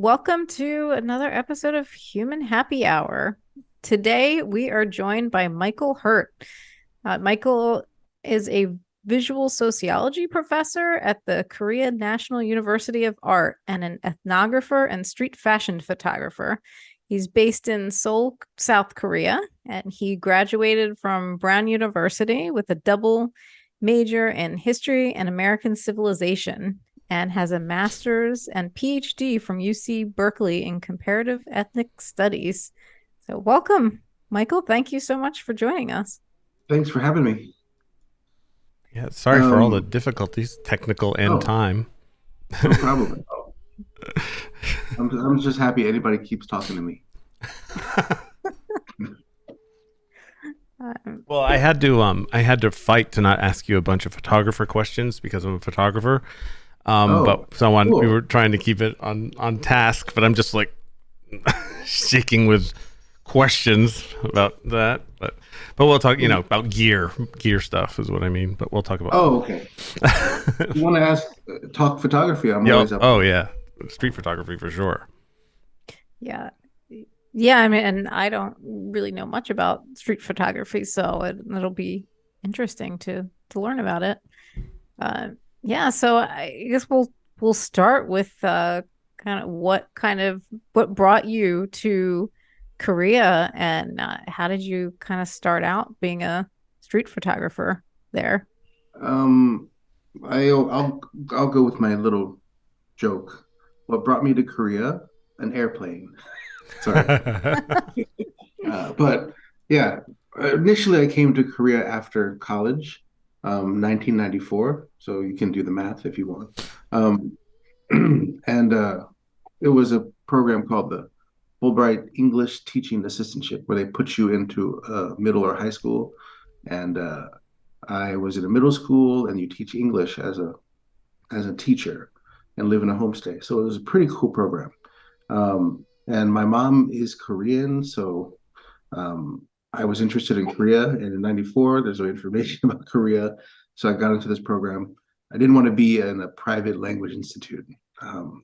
welcome to another episode of Human Happy Hour. Today, we are joined by Michael Hurt. Michael is a visual sociology professor at the Korea National University of Art and an ethnographer and street fashion photographer. He's based in Seoul, South Korea, and he graduated from Brown University with a double major in history and American civilization and has a master's and PhD from UC Berkeley in comparative ethnic studies. So, welcome, Michael. Thank you so much for joining us. Thanks for having me. Yeah, sorry for all the Um, difficulties, technical and oh, time. no problem. I'm just happy anybody keeps talking to me. Um, Well, I had to fight to not ask you a bunch of photographer questions because I'm a photographer. Oh, But someone we cool. were trying to keep it on task, but I'm just like shaking with questions about that. But we'll talk, about gear stuff is what I mean. But we'll talk about Oh, okay. You want to talk photography? I'm yeah. always up Oh for it. yeah, street photography for sure. yeah. Yeah, I mean, and I don't really know much about street photography, so it'll be interesting to learn about it. Uh, yeah, so I guess we'll start with what brought you to Korea and how did you kind of start out being a street photographer there? Um, I'll go with my little joke. What brought me to Korea? An airplane. Sorry. But yeah, initially I came to Korea after college, 1994. So you can do the math if you want. Um, and it was a program called the Fulbright English Teaching Assistantship, where they put you into middle or high school. And I was in a middle school, and you teach English as a teacher and live in a homestay. So it was a pretty cool program. And my mom is Korean, so I was interested in Korea, and in '94, there's no information about Korea, so I got into this program. I didn't want to be in a private language institute, um,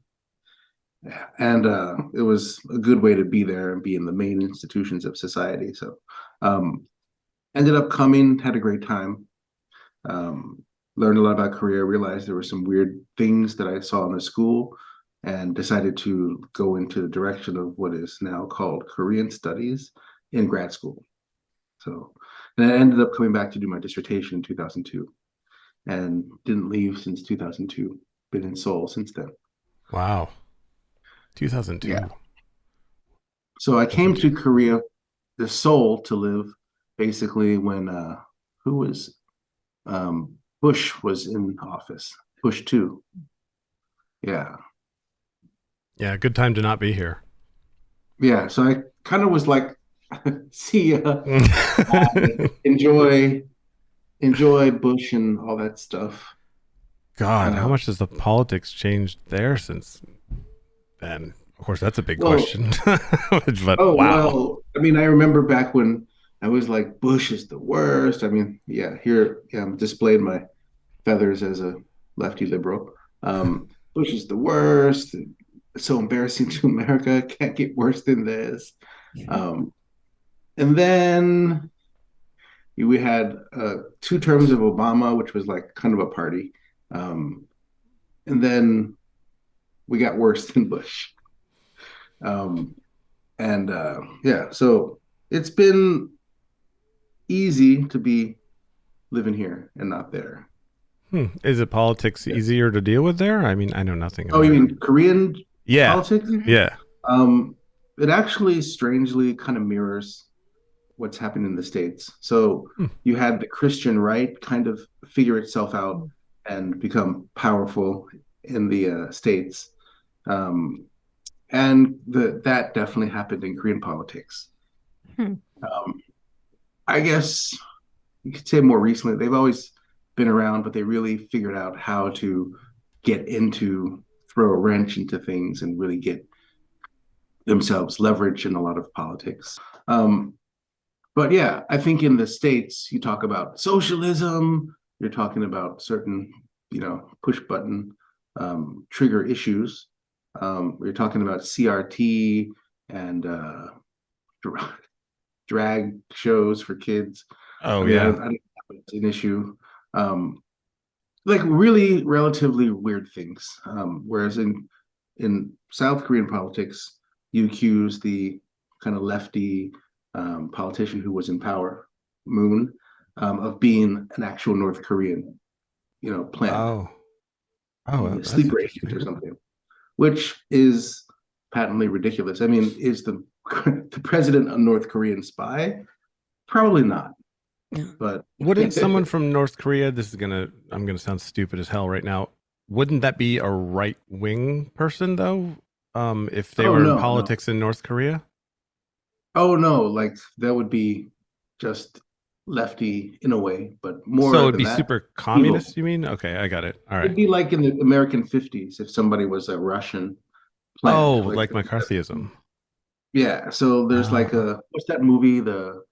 and it was a good way to be there and be in the main institutions of society. So, um, ended up coming, had a great time, um, learned a lot about Korea, realized there were some weird things that I saw in the school, and decided to go into the direction of what is now called Korean studies in grad school. So, and I ended up coming back to do my dissertation in 2002 and didn't leave since 2002. Been in Seoul since then. Wow, Yeah. 2002. So I came to 2002. Korea, the Seoul, to live basically when who was Bush was in office. Bush two. Yeah. Yeah, good time to not be here. Yeah. So I kind of was like, see ya. Enjoy, enjoy Bush and all that stuff. God, how Uh, much has the politics changed there since then? Of course, that's a big well, question. But oh wow. well, I mean, I remember back when I was like, Bush is the worst. I mean, yeah, here, yeah, I'm displaying my feathers as a lefty liberal. Bush is the worst. It's so embarrassing to America. Can't get worse than this. Um, and then we had 2 terms of Obama, which was like kind of a party. Um, and then we got worse than Bush. Um, and yeah, so it's been easy to be living here and not there. Is it politics Yeah. easier to deal with there? I mean, I know nothing Oh, you about it. mean Korean Yeah. politics? Yeah. Um, it actually strangely kind of mirrors what's happening in the States. So Hmm. you had the Christian right kind of figure itself out and become powerful in the States. Um, and that definitely happened in Korean politics. Hmm. Um, I guess you could say more recently, they've always been around, but they really figured out how to get into, throw a wrench into things and really get themselves leverage in a lot of politics. But yeah, I think in the States, you talk about socialism, you're talking about certain, push button trigger issues. We were talking about CRT and drag shows for kids. I Oh mean, yeah. I don't know if it's an issue. Um, like really relatively weird things. Whereas in South Korean politics, you accuse the kind of lefty politician who was in power, Moon, of being an actual North Korean, plant, Oh. Oh, a that's sleeper agent or interesting. something, which is patently ridiculous. I mean, is the the president a North Korean spy? Probably not, but Wouldn't someone from North Korea, I'm gonna sound stupid as hell right now. Wouldn't that be a right wing person though? If they oh were in no, no, politics in North Korea? oh no, like that would be just lefty in a way, but So more it'd than be that, super evil. communist, you mean? Okay, I got it. All right. It'd be like in the American 50s if somebody was a Russian plant, Oh, like like McCarthyism. yeah. So there's like Uh, a what's that movie, the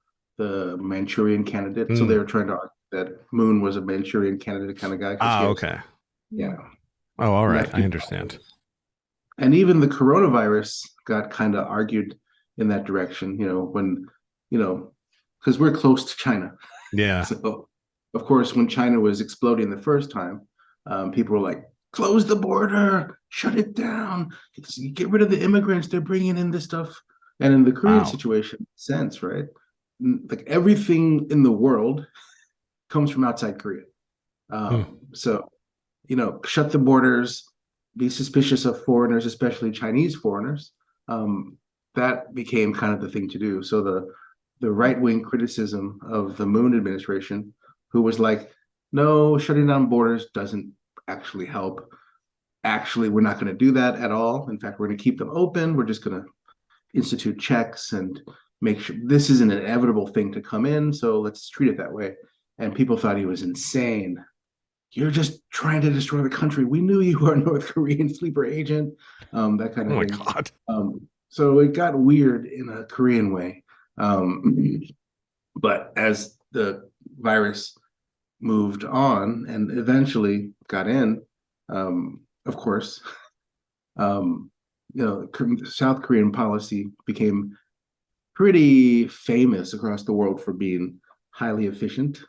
Manchurian Candidate? So they mm. were trying to argue that Moon was a Manchurian Candidate kind of guy because he has Okay. yeah Oh, all right. I lefty understand. policies. And even the coronavirus got kind of argued in that direction. When you know because we're close to China. Yeah. So, of course, when China was exploding the first time, people were like, close the border, shut it down, get rid of the immigrants. They're bringing in this stuff. And in the Korean Wow. situation, sense, right? Like everything in the world comes from outside Korea. Hmm. So, shut the borders, be suspicious of foreigners, especially Chinese foreigners. Um, that became kind of the thing to do. So the right wing criticism of the Moon administration, who was like, no, shutting down borders doesn't actually help. Actually, we're not going to do that at all. In fact, we're going to keep them open. We're just going to institute checks and make sure this is an inevitable thing to come in. So let's treat it that way. And people thought he was insane. You're just trying to destroy the country. We knew you were a North Korean sleeper agent, that kind Oh of my thing. God. So it got weird in a Korean way. But as the virus moved on and eventually got in, of course, um, South Korean policy became pretty famous across the world for being highly efficient.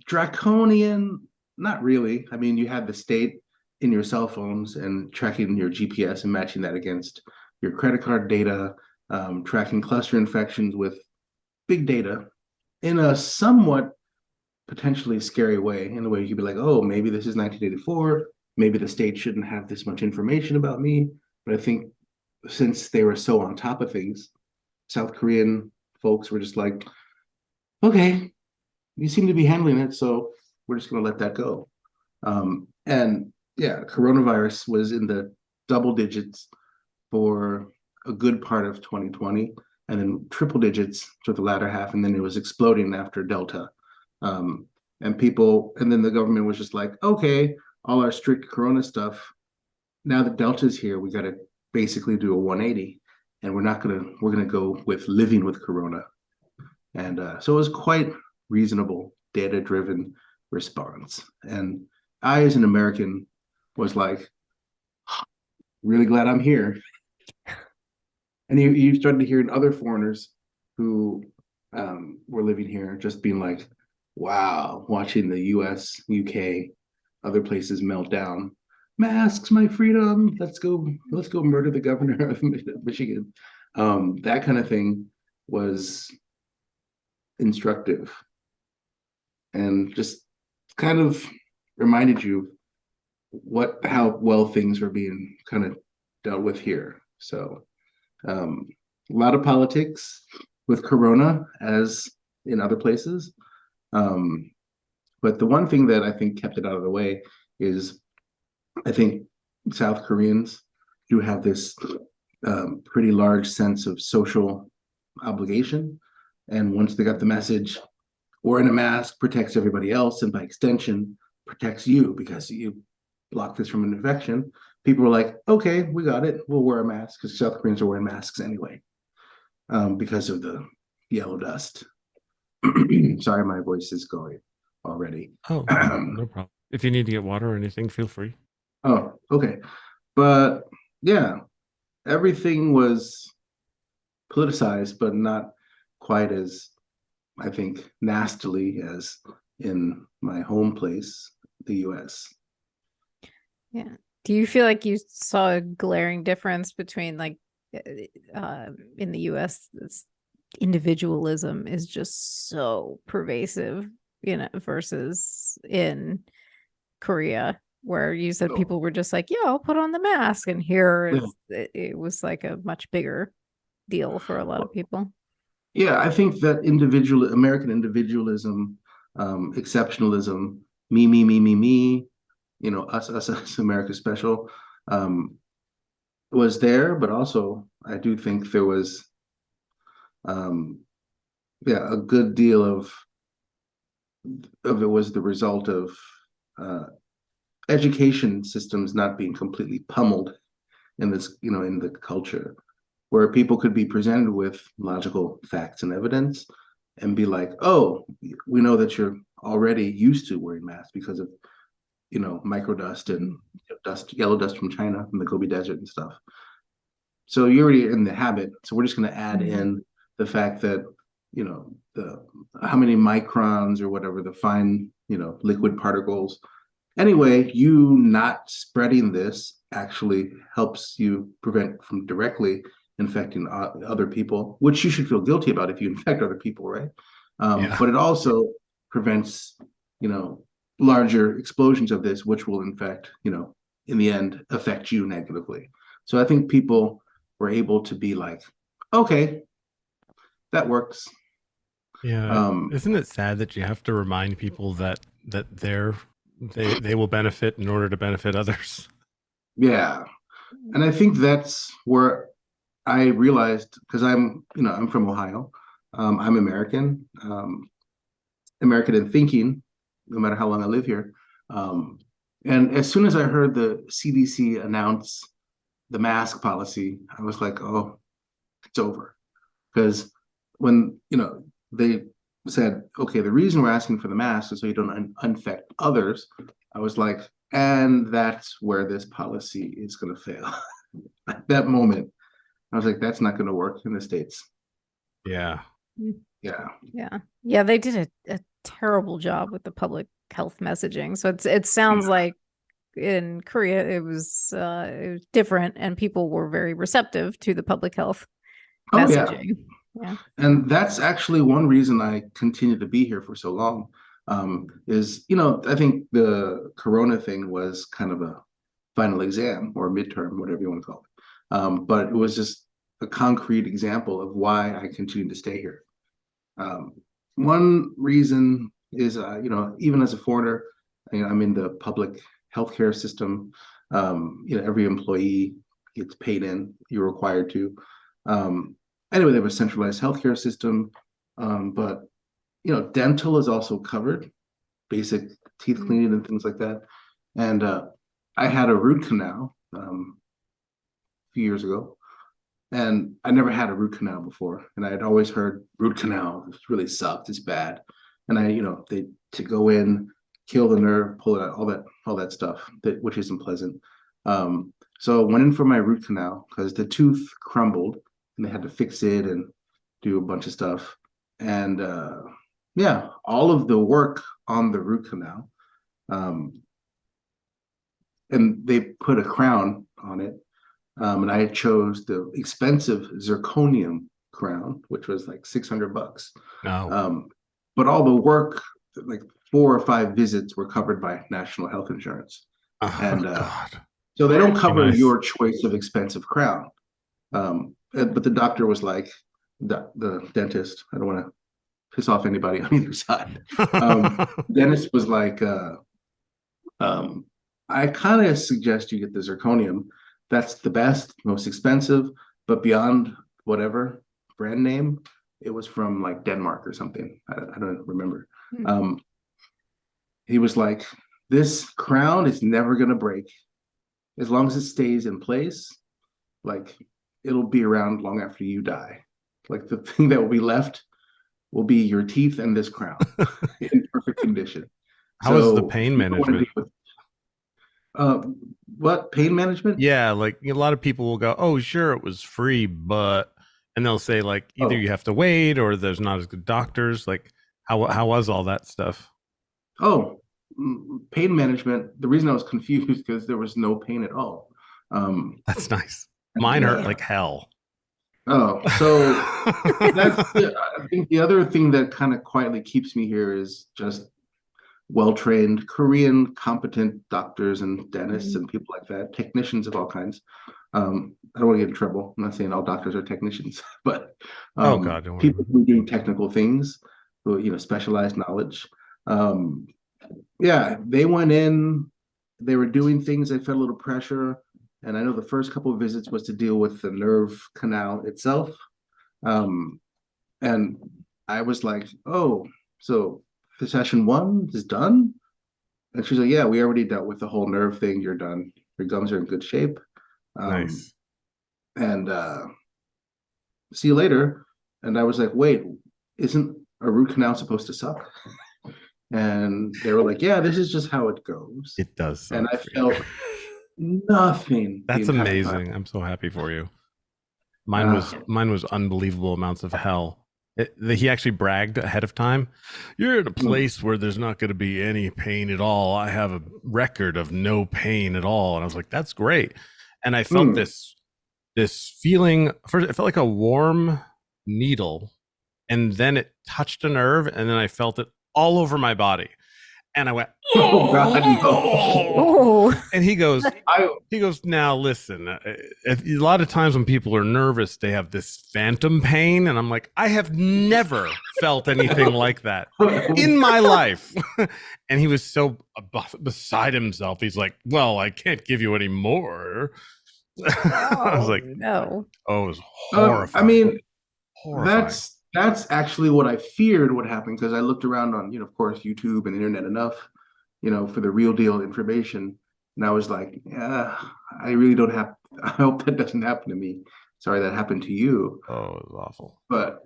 Draconian, not really. I mean, you had the state in your cell phones and tracking your GPS and matching that against your credit card data, tracking cluster infections with big data in a somewhat potentially scary way, in a way you could be like, oh, maybe this is 1984. Maybe the state shouldn't have this much information about me. But I think since they were so on top of things, South Korean folks were just like, okay, you seem to be handling it, so we're just going to let that go. And yeah, coronavirus was in the double digits for a good part of 2020, and then triple digits for the latter half, and then it was exploding after Delta. Um, and then the government was just like, okay, all our strict Corona stuff. Now that Delta's here, we got to basically do a 180, and we're gonna go with living with Corona. And so it was quite reasonable, data driven response. And I, as an American, was like, really glad I'm here. And you started hearing other foreigners who were living here just being like, wow, watching the US, UK, other places melt down. Masks, my freedom. Let's go murder the governor of Michigan. That kind of thing was instructive and just kind of reminded you how well things were being kind of dealt with here. So um, a lot of politics with Corona, as in other places. Um, but the one thing that I think kept it out of the way is I think South Koreans do have this pretty large sense of social obligation. And once they got the message, wearing a mask protects everybody else, and by extension, protects you because you block this from an infection. People were like, okay, we got it. We'll wear a mask because South Koreans are wearing masks anyway, because of the yellow dust. Sorry, my voice is going already. Oh, no problem. If you need to get water or anything, feel free. Oh, okay. But yeah, everything was politicized, but not quite as, I think, nastily as in my home place, the US. Yeah. Do you feel like you saw a glaring difference between like in the US, this individualism is just so pervasive, versus in Korea, where you said So, people were just like, yeah, I'll put on the mask, and here yeah. it was like a much bigger deal for a lot of people. Yeah, I think that American individualism, exceptionalism, me, us, America special, um, was there, but also I do think there was, um, yeah, a good deal of it was the result of uh, education systems not being completely pummeled in in the culture, where people could be presented with logical facts and evidence and be like, oh, we know that you're already used to wearing masks because of, microdust and yellow dust from China, from the Gobi Desert and stuff. So you're already in the habit. So we're just going to add Mhm. in the fact that, the how many microns or whatever, the fine, liquid particles. Anyway, you not spreading this actually helps you prevent from directly infecting other people, which you should feel guilty about if you infect other people, right? Yeah. But it also prevents, you know, larger explosions of this, which will infect, in the end, affect you negatively. So I think people were able to be like, okay, that works. Yeah. Um, Isn't it sad that you have to remind people that they will benefit in order to benefit others? yeah. And I think that's where I realized, because I'm from Ohio. I'm American, American in thinking, no matter how long I live here. Um, and as soon as I heard the CDC announce the mask policy, I was like, oh, it's over. Because when, they said, okay, the reason we're asking for the mask is so you don't infect others, I was like, and that's where this policy is going to fail. At that moment, I was like, that's not going to work in the States. Yeah. Yeah. Yeah. Yeah, they did a terrible job with the public health messaging. So it sounds Yeah. like in Korea it was different and people were very receptive to the public health Oh, yeah. messaging. Yeah. And that's actually one reason I continue to be here for so long. Is, I think the Corona thing was kind of a final exam or midterm, whatever you want to call it. But it was just a concrete example of why I continue to stay here. Um, One reason is, even as a foreigner, I'm in the public healthcare system. Every employee gets paid in, you're required to. Um, anyway, they have a centralized healthcare system, but dental is also covered, basic teeth Mm. cleaning and things like that. And I had a root canal a few years ago, and I never had a root canal before, and I had always heard root canal really sucked, it's bad. And they to go in, kill the nerve, pull it out, all that stuff which isn't pleasant. So I went in for my root canal because the tooth crumbled and they had to fix it and do a bunch of stuff. And yeah, all of the work on the root canal, um, and they put a crown on it, and I chose the expensive zirconium crown, which was like $600. No. Um, but all the work, like 4 or 5 visits, were covered by national health insurance, Oh and God. so they don't Be cover nice. your choice of expensive crown. But the doctor was like, the dentist. I don't want to piss off anybody on either side. Dentist was like, um, I kind of suggest you get the zirconium. That's the best, most expensive, but beyond whatever brand name, it was from like Denmark or something. I don't remember. Mm. Um, he was like, this crown is never going to break as long as it stays in place. Like, it'll be around long after you die. Like, the thing that will be left will be your teeth and this crown in perfect condition. How was the So if pain you want to management? deal with, Uh, what pain management? Yeah, like a lot of people will go, "Oh, sure, it was free, but," and they'll say like either Oh, you have to wait or there's not as good doctors. Like, how was all that stuff? oh, pain management. The reason I was confused because there was no pain at all. That's nice. Mine hurt Yeah. like hell. Oh, so that's I think the other thing that kind of quietly keeps me here is just well-trained Korean competent doctors and dentists Mhm. and people like that, technicians of all kinds. I don't want to get in trouble. I'm not saying all doctors are technicians, but Oh God, don't worry about people it. who do technical things, who specialized knowledge. Um, yeah, they went in, they were doing things, they felt a little pressure. And I know the first couple of visits was to deal with the nerve canal itself. Um, and I was like, oh, so the session one is done? And she's like, yeah, we already dealt with the whole nerve thing. You're done. Your gums are in good shape. Um, Nice. and see you later. And I was like, wait, isn't a root canal supposed to suck? And they were like, yeah, this is just how it goes. It does And suck I for you. felt nothing the That's entire time. amazing. I'm so happy for you. Uh, Mine was unbelievable amounts of hell. He actually bragged ahead of time. You're in a mm, place where there's not going to be any pain at all. I have a record of no pain at all, and I was like, "That's great." And I felt mm. this feeling. First, it felt like a warm needle, and then it touched a nerve, and then I felt it all over my body, and I went, Oh God, no. "Oh!" Oh, And I he goes, now listen, a lot of times when people are nervous, they have this phantom pain. And I'm like, I have never felt anything like that in my life. And he was so beside himself. He's like, well, I can't give you any more. I was oh like, no. oh, it was I horrifying. mean, Horrifying. that's actually what I feared would happen because I looked around on, of course, YouTube and internet enough, for the real deal information. And I was like, yeah, I really don't have, I hope that doesn't happen to me. Sorry that happened to you. Oh, it was awful. But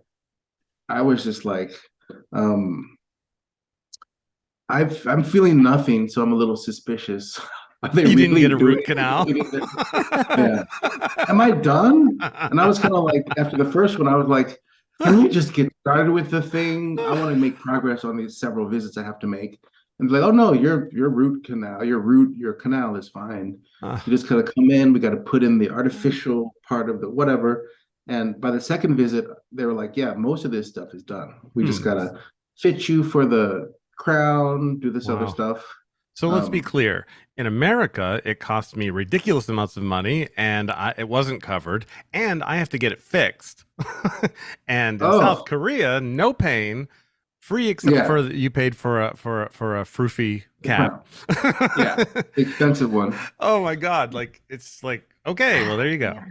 I was just like, um, I'm feeling nothing, so I'm a little suspicious. Are they You didn't really get a doing root canal. it? Yeah. Am I done? And I was kind of like, after the first one, I was like, can we just get started with the thing? I want to make progress on these several visits I have to make. And like, oh no, your root canal, your canal is fine. You just gotta come in. We got to put in the artificial part of the whatever. And by the second visit, they were like, yeah, most of this stuff is done. We just Hmm. gotta fit you for the crown, do this other Wow. stuff. So let's be Um, clear. In America, it cost me ridiculous amounts of money and it wasn't covered, and I have to get it fixed. And in South oh, Korea, no pain, free except yeah, for you paid for a froofy the cap. crown. Yeah, the expensive one. Oh my God. Like it's like, okay, well there you go. Yeah.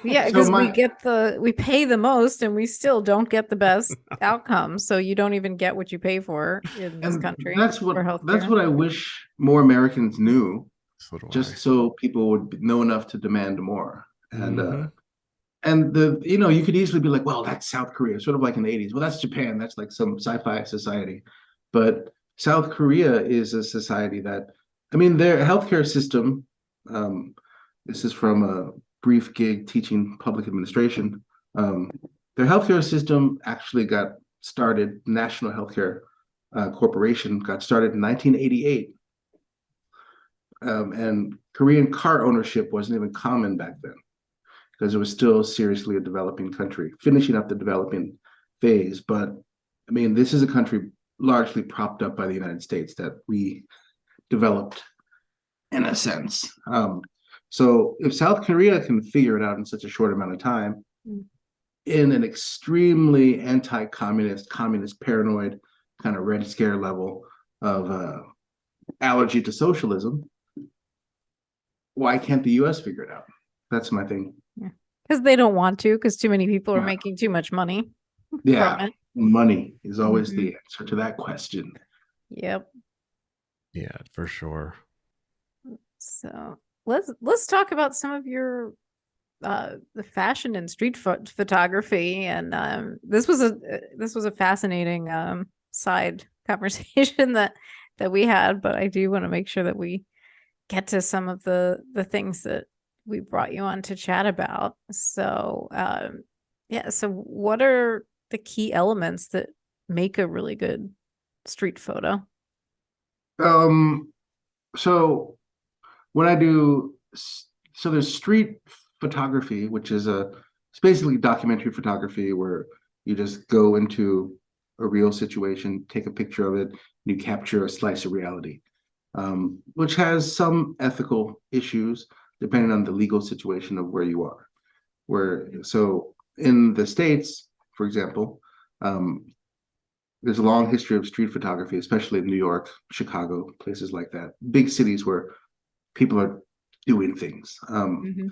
Yeah, So because my we pay the most and we still don't get the best outcomes. So you don't even get what you pay for in this and country for that's healthcare. what I wish more Americans knew, So do I. just so people would know enough to demand more. Mm-hmm. And you could easily be like, well, that's South Korea, sort of like in the 80s. Well, that's Japan. That's like some sci-fi society. But South Korea is a society that, I mean, their healthcare system, um, this is from a brief gig teaching public administration. Um, their healthcare system actually got started, National Healthcare Corporation got started in 1988. And Korean car ownership wasn't even common back then because it was still seriously a developing country, finishing up the developing phase. But I mean, this is a country largely propped up by the United States that we developed in a sense. So if South Korea can figure it out in such a short amount of time, Mm. in an extremely anti-communist, communist, paranoid kind of Red Scare level of allergy to socialism, why can't the U.S. figure it out? That's my thing. Yeah. Because they don't want to, because too many people are Yeah. making too much money from Yeah, it. money is always Mhm. the answer to that question. Yep. Yeah, for sure. So let's talk about some of your the fashion and street photography. And this was a fascinating side conversation that we had, but I do want to make sure that we get to some of the things that we brought you on to chat about. So, yeah. So, what are the key elements that make a really good street photo? Um, so when I do, so there's street photography, which is it's basically documentary photography where you just go into a real situation, take a picture of it, and you capture a slice of reality, which has some ethical issues depending on the legal situation of where you are. So in the States, for example, um, there's a long history of street photography, especially in New York, Chicago, places like that, big cities where people are doing things. Mm-hmm.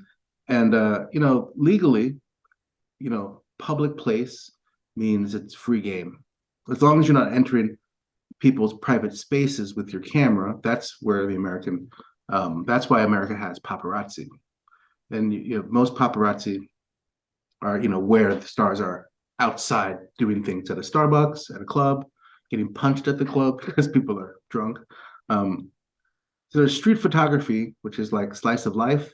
And legally, public place means it's free game. As long as you're not entering people's private spaces with your camera, that's where that's why America has paparazzi. And most paparazzi are, where the stars are outside doing things at a Starbucks, at a club, getting punched at the club because people are drunk. Um, so there's street photography, which is like slice of life.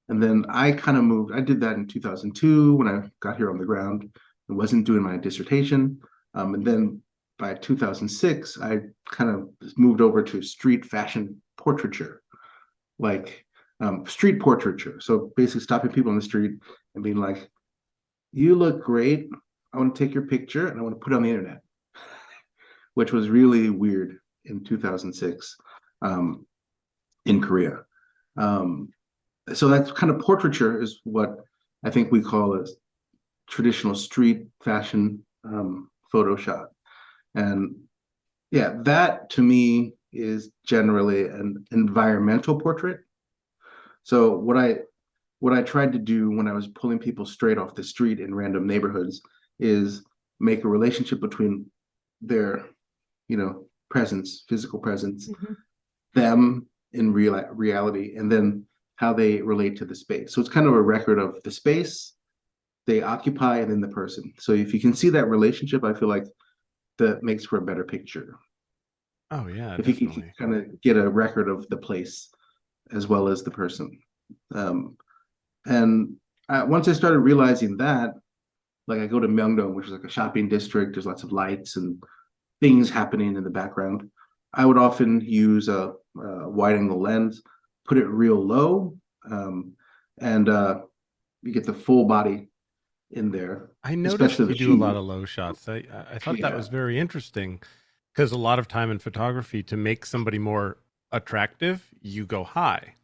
And then I kind of moved, I did that in 2002 when I got here on the ground and wasn't doing my dissertation. And then by 2006, I kind of moved over to street fashion portraiture, like street portraiture. So basically stopping people on the street and being like, you look great. I want to take your picture and I want to put it on the internet, which was really weird in 2006 in Korea. So that's kind of portraiture is what I think we call a traditional street fashion photo shot. And yeah, that to me is generally an environmental portrait. So what I tried to do when I was pulling people straight off the street in random neighborhoods is make a relationship between their, physical presence, Mm-hmm. them in reality, and then how they relate to the space. So it's kind of a record of the space they occupy and then the person. So if you can see that relationship, I feel like that makes for a better picture. Oh yeah, If you can definitely. kind of get a record of the place as well as the person. Um, and once I started realizing that, like I go to Myeongdong, which is like a shopping district, there's lots of lights and things happening in the background. I would often use a wide angle lens, put it real low, and you get the full body in there, I especially noticed the you do a lot shoes. of low shots. I thought that Yeah. was very interesting because a lot of time in photography to make somebody more attractive, you go high.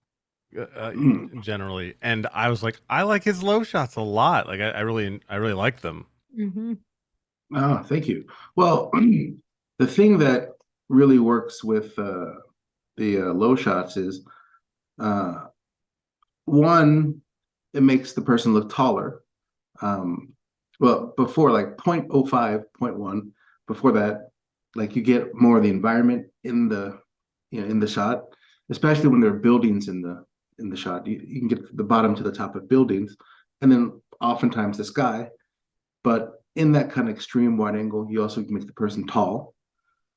Mm. Generally, and I was like, I like his low shots a lot. Like I really like them. Mm-hmm. Oh, thank you. Well, the thing that really works with the low shots is uh, one, it makes the person look taller. Um, well, before like 0.05, 0.1, before that, like you get more of the environment in the shot, especially when there are buildings in the shot. You can get the bottom to the top of buildings, and then oftentimes the sky. But in that kind of extreme wide angle, you also can make the person tall,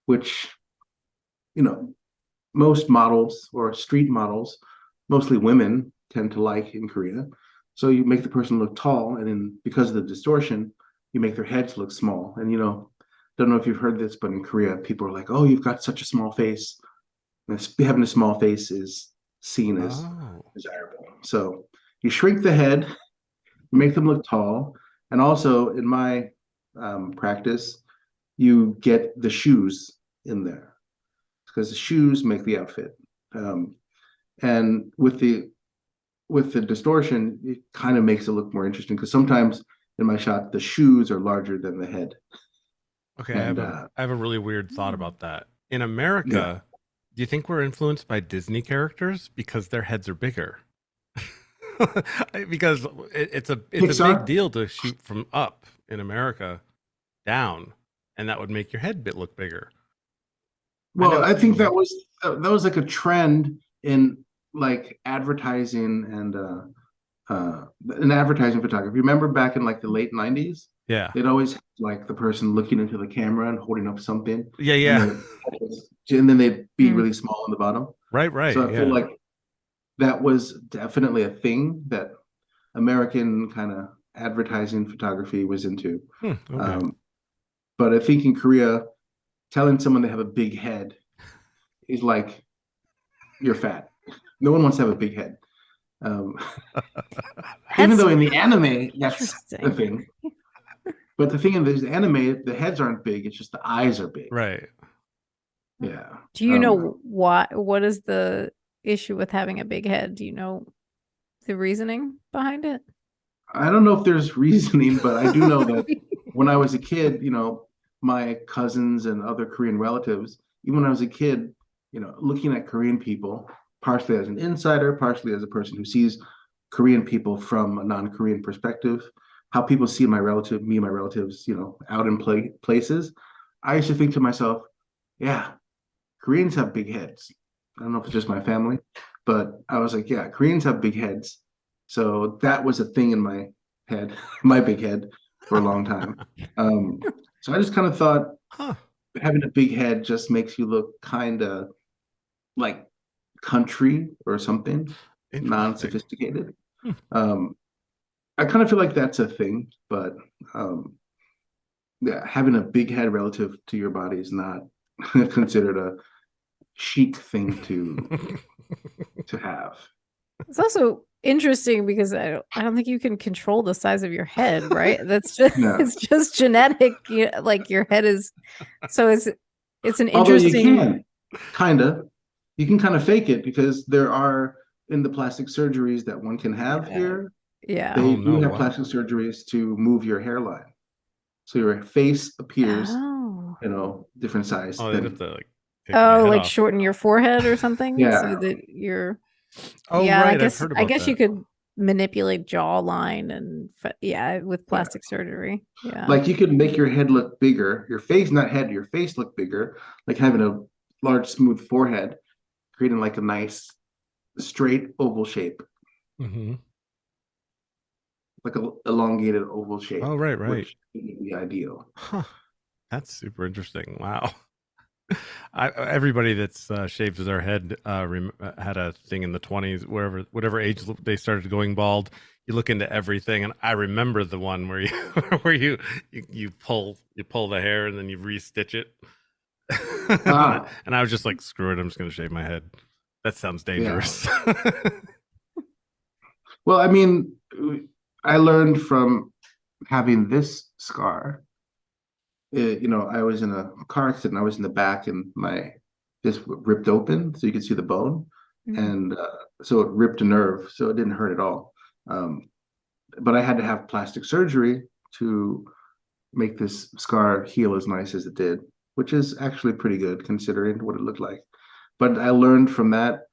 which you know most models or street models, mostly women, tend to like in Korea. So you make the person look tall, and then because of the distortion, you make their heads look small. And don't know if you've heard this, but in Korea, people are like, "Oh, you've got such a small face." And having a small face is seen as Oh, desirable. So you shrink the head, make them look tall, and also in my practice, you get the shoes in there because the shoes make the outfit. Um, and with the distortion, it kind of makes it look more interesting because sometimes in my shot the shoes are larger than the head, okay. and I have a really weird thought about that. In yeah, America, do you think we're influenced by Disney characters because their heads are bigger? Because it's a big Pixar. deal to shoot from up in America down, and that would make your head bit look bigger. I Well, know. I think that was like a trend in like advertising and in advertising photography. Remember back in like the late 90s, Yeah. they'd always have, like the person looking into the camera and holding up something, Yeah. and Yeah. then they'd be Mm. really small on the bottom. Right. Right. So I feel Yeah. like that was definitely a thing that American kind of advertising photography was into. Okay. Um, but I think in Korea, telling someone they have a big head is like you're fat. No one wants to have a big head. Um, even That's though in the anime that's the interesting. thing. But the thing in this anime, the heads aren't big. It's just the eyes are big. Right. Yeah. Do you know what is the issue with having a big head? Do you know the reasoning behind it? I don't know if there's reasoning, but I do know that when I was a kid, my cousins and other Korean relatives, even when I was a kid, looking at Korean people, partially as an insider, partially as a person who sees Korean people from a non-Korean perspective, how people see me and my relatives, out in places, I used to think to myself, yeah, Koreans have big heads. I don't know if it's just my family, but I was like, yeah, Koreans have big heads. So that was a thing in my head, my big head, for a long time. Um, so I just kind of thought Huh. having a big head just makes you look kind of like country or something, Interesting. non-sophisticated. Hmm. Um, I kind of feel like that's a thing, but yeah, having a big head relative to your body is not considered a chic thing to have. It's also interesting because I don't think you can control the size of your head, right? That's just No, it's just genetic. Like your head is so it's an although you interesting. can kind of, you can kind of fake it because there are in the plastic surgeries that one can have Yeah. here, Yeah. they Oh do no, have what? plastic surgeries to move your hairline. So your face appears, Oh. different size Oh, they'd have than, to like take my Oh, head like off. shorten your forehead or something so yeah. that you're Oh yeah, right, I've heard I about guess you that. could manipulate jawline and yeah, with Yeah. plastic surgery. Yeah. Like you could make your head look bigger, your face, not head, your face look bigger, like having a large, smooth forehead, creating like a nice, straight oval shape, Hmm. like a elongated oval Oh shape, right, right. which would be ideal. Huh. That's super interesting. Wow. Everybody that's shaves their head had a thing in the 20s, whatever age they started going bald. You look into everything, and I remember the one where you where you pull the hair and then you re-stitch it. Ah, And I was just like, screw it, I'm just gonna shave my head. That sounds yeah. dangerous. Well, I mean, I learned from having this scar. I was in a car accident. I was in the back, and my this ripped open, so you could see the bone, Mm. and so it ripped a nerve, so it didn't hurt at all. Um, but I had to have plastic surgery to make this scar heal as nice as it did, which is actually pretty good considering what it looked like. But I learned from that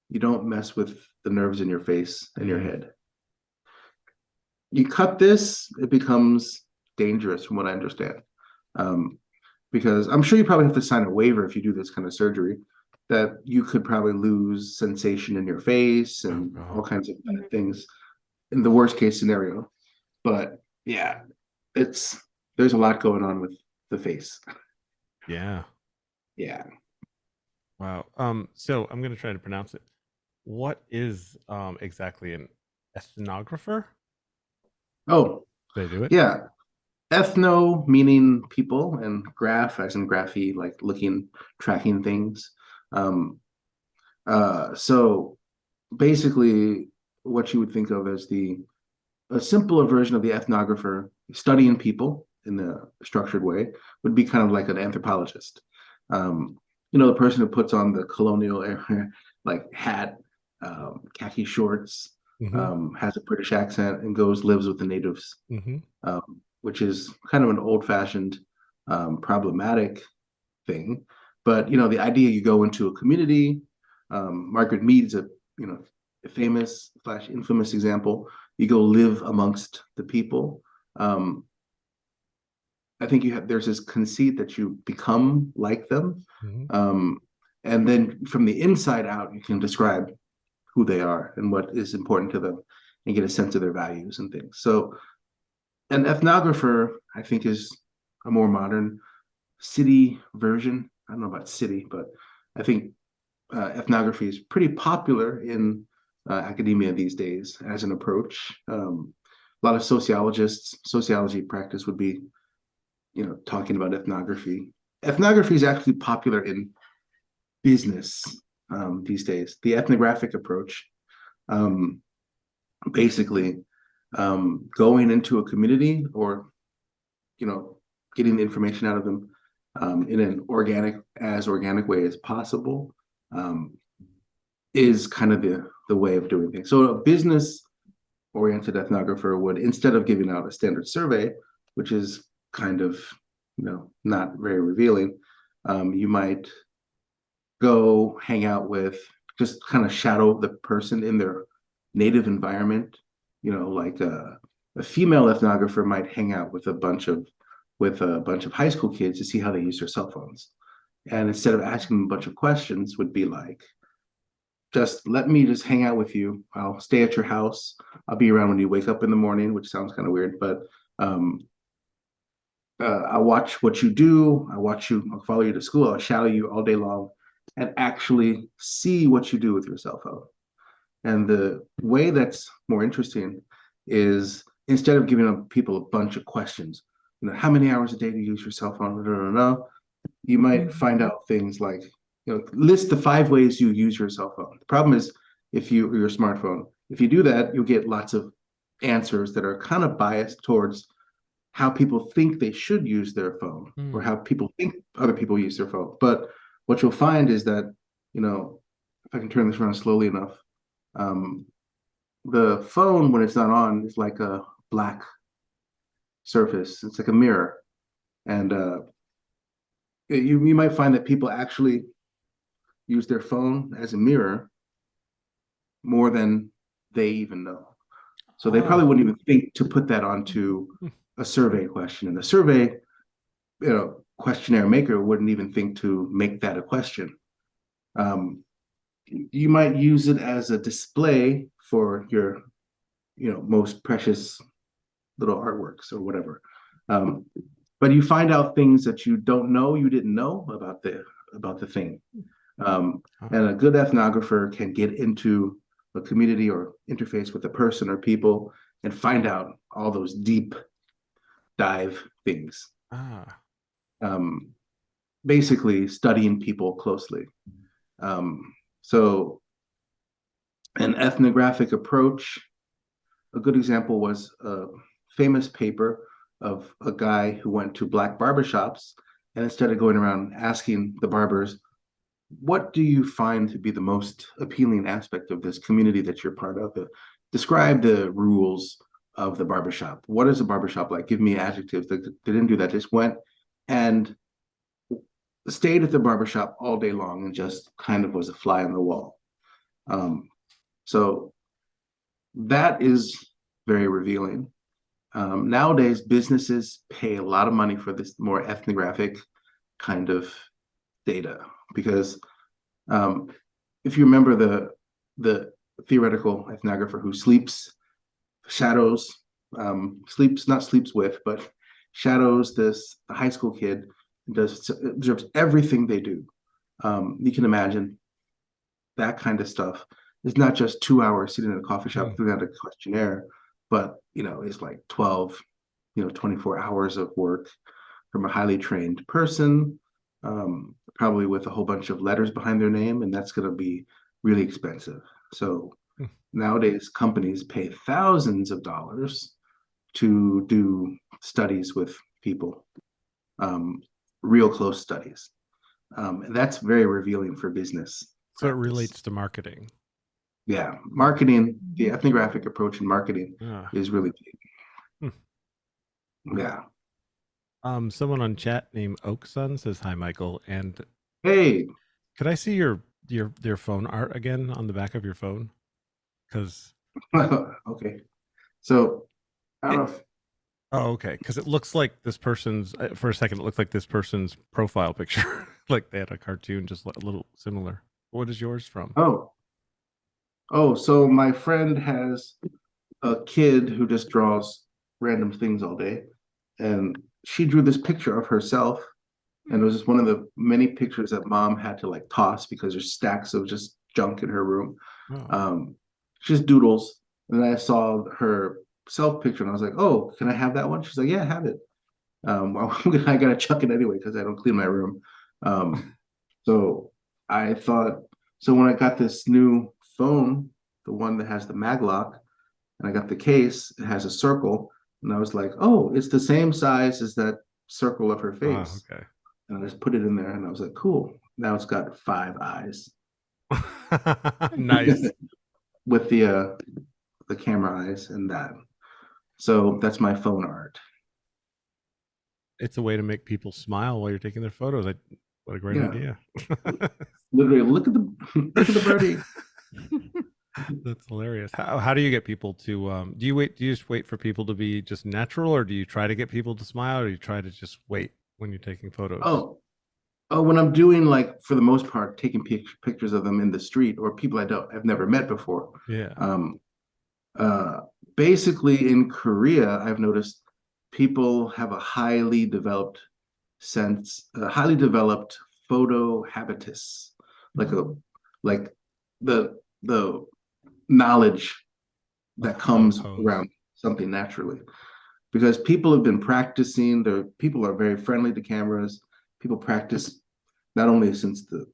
you don't mess with the nerves in your face and your Mhm. head. You cut this, it becomes dangerous from what I understand. Um, because I'm sure you probably have to sign a waiver if you do this kind of surgery that you could probably lose sensation in your face Oh and all god. kinds of bad Mhm. things in the worst case scenario. But yeah, it's there's a lot going on with the face. Yeah. Yeah. Wow. So I'm gonna try to pronounce it. What is exactly an ethnographer? Oh, Did I do it? yeah. Ethno meaning people and graph as in graphy, like looking, tracking things. Um, so basically what you would think of as the a simpler version of the ethnographer studying people in a structured way would be kind of like an anthropologist. Um, the person who puts on the colonial era, like hat, khaki shorts, Mm-hmm. has a British accent, and goes lives with the natives, Mm-hmm. which is kind of an old-fashioned, problematic thing. But the idea you go into a community. Margaret Mead's a famous slash infamous example. You go live amongst the people. Um, I think there's this conceit that you become like them, Mm-hmm. um, and then from the inside out, you can describe who they are and what is important to them, and get a sense of their values and things. So, an ethnographer, I think, is a more modern city version. I don't know about city, but I think ethnography is pretty popular in academia these days as an approach. A lot of sociology practice would be, talking about ethnography. Ethnography is actually popular in business these days. The ethnographic approach, um, basically, going into a community or, getting the information out of them in an organic way as possible, is kind of the way of doing things. So a business oriented ethnographer would, instead of giving out a standard survey, which is kind of, not very revealing, you might go hang out with, just kind of shadow the person in their native environment. Like a female ethnographer might hang out with a bunch of high school kids to see how they use their cell phones. And instead of asking them a bunch of questions, would be like, just let me just hang out with you. I'll stay at your house. I'll be around when you wake up in the morning, which sounds kind of weird, but I'll watch what you do. I'll follow you to school. I'll shadow you all day long and actually see what you do with your cell phone. And the way that's more interesting is, instead of giving people a bunch of questions, how many hours a day do you use your cell phone? You might find out things like, list the 5 ways you use your cell phone. The problem is, or your smartphone, if you do that, you'll get lots of answers that are kind of biased towards how people think they should use their phone, or how people think other people use their phone. But what you'll find is that, if I can turn this around slowly enough, the phone, when it's not on, is like a black surface. It's like a mirror. And you might find that people actually use their phone as a mirror more than they even know. So they probably wouldn't even think to put that onto a survey question. And the survey, questionnaire maker wouldn't even think to make that a question. You might use it as a display for your, most precious little artworks or whatever. But you find out things that you didn't know about the thing. And a good ethnographer can get into a community or interface with a person or people and find out all those deep dive things. Basically studying people closely. So an ethnographic approach, a good example was a famous paper of a guy who went to black barbershops, and instead of going around asking the barbers, what do you find to be the most appealing aspect of this community that you're part of? Describe the rules of the barbershop. What is a barbershop like? Give me adjectives. They didn't do that. Just went and stayed at the barbershop all day long and just kind of was a fly on the wall. So that is very revealing. Nowadays, businesses pay a lot of money for this more ethnographic kind of data, because if you remember the theoretical ethnographer who shadows the high school kid, observes everything they do. You can imagine that kind of stuff. It's not just 2 hours sitting in a coffee shop filling out a questionnaire, but it's like 12, 24 hours of work from a highly trained person, probably with a whole bunch of letters behind their name, and that's going to be really expensive. So nowadays, companies pay thousands of dollars to do studies with people, real close studies. And that's very revealing for business. So it relates to marketing. Yeah, marketing, the ethnographic approach in marketing is really big. Yeah. Someone on chat named Oakson says, "Hi, Michael." And hey, could I see your phone art again on the back of your phone? Because okay, so I don't know. Okay, because it looks like this person's. For a second, it looked like this person's profile picture. Like they had a cartoon, just a little similar. What is yours from? So my friend has a kid who just draws random things all day, and she drew this picture of herself, and it was just one of the many pictures that mom had to like toss because there's stacks of just junk in her room. just doodles. And then I saw her self picture and I was like, oh, can I have that one? She's like, yeah, have it. I gotta chuck it anyway because I don't clean my room. Um, so I thought, so when I got this new phone, the one that has the mag lock, and I got the case, it has a circle, and I was like, oh, it's the same size as that circle of her face. Okay. And I just put it in there, and I was like, cool. Now it's got 5 eyes Nice. with the camera eyes and that. So that's my phone art. It's a way to make people smile while you're taking their photos. What a great Yeah, idea. literally, look at the look at the birdie. That's hilarious. How do you get people to do you just wait for people to be just natural, or do you try to get people to smile, or do you try to just wait when you're taking photos? Oh, when I'm doing, like, for the most part, taking pictures of them in the street or people I've never met before. Yeah. Um, uh, Basically in Korea, I've noticed people have a highly developed photo habitus, like a like the knowledge Of that how to comes pose. around something naturally. Because people have been practicing, people are very friendly to cameras. People practice not only since the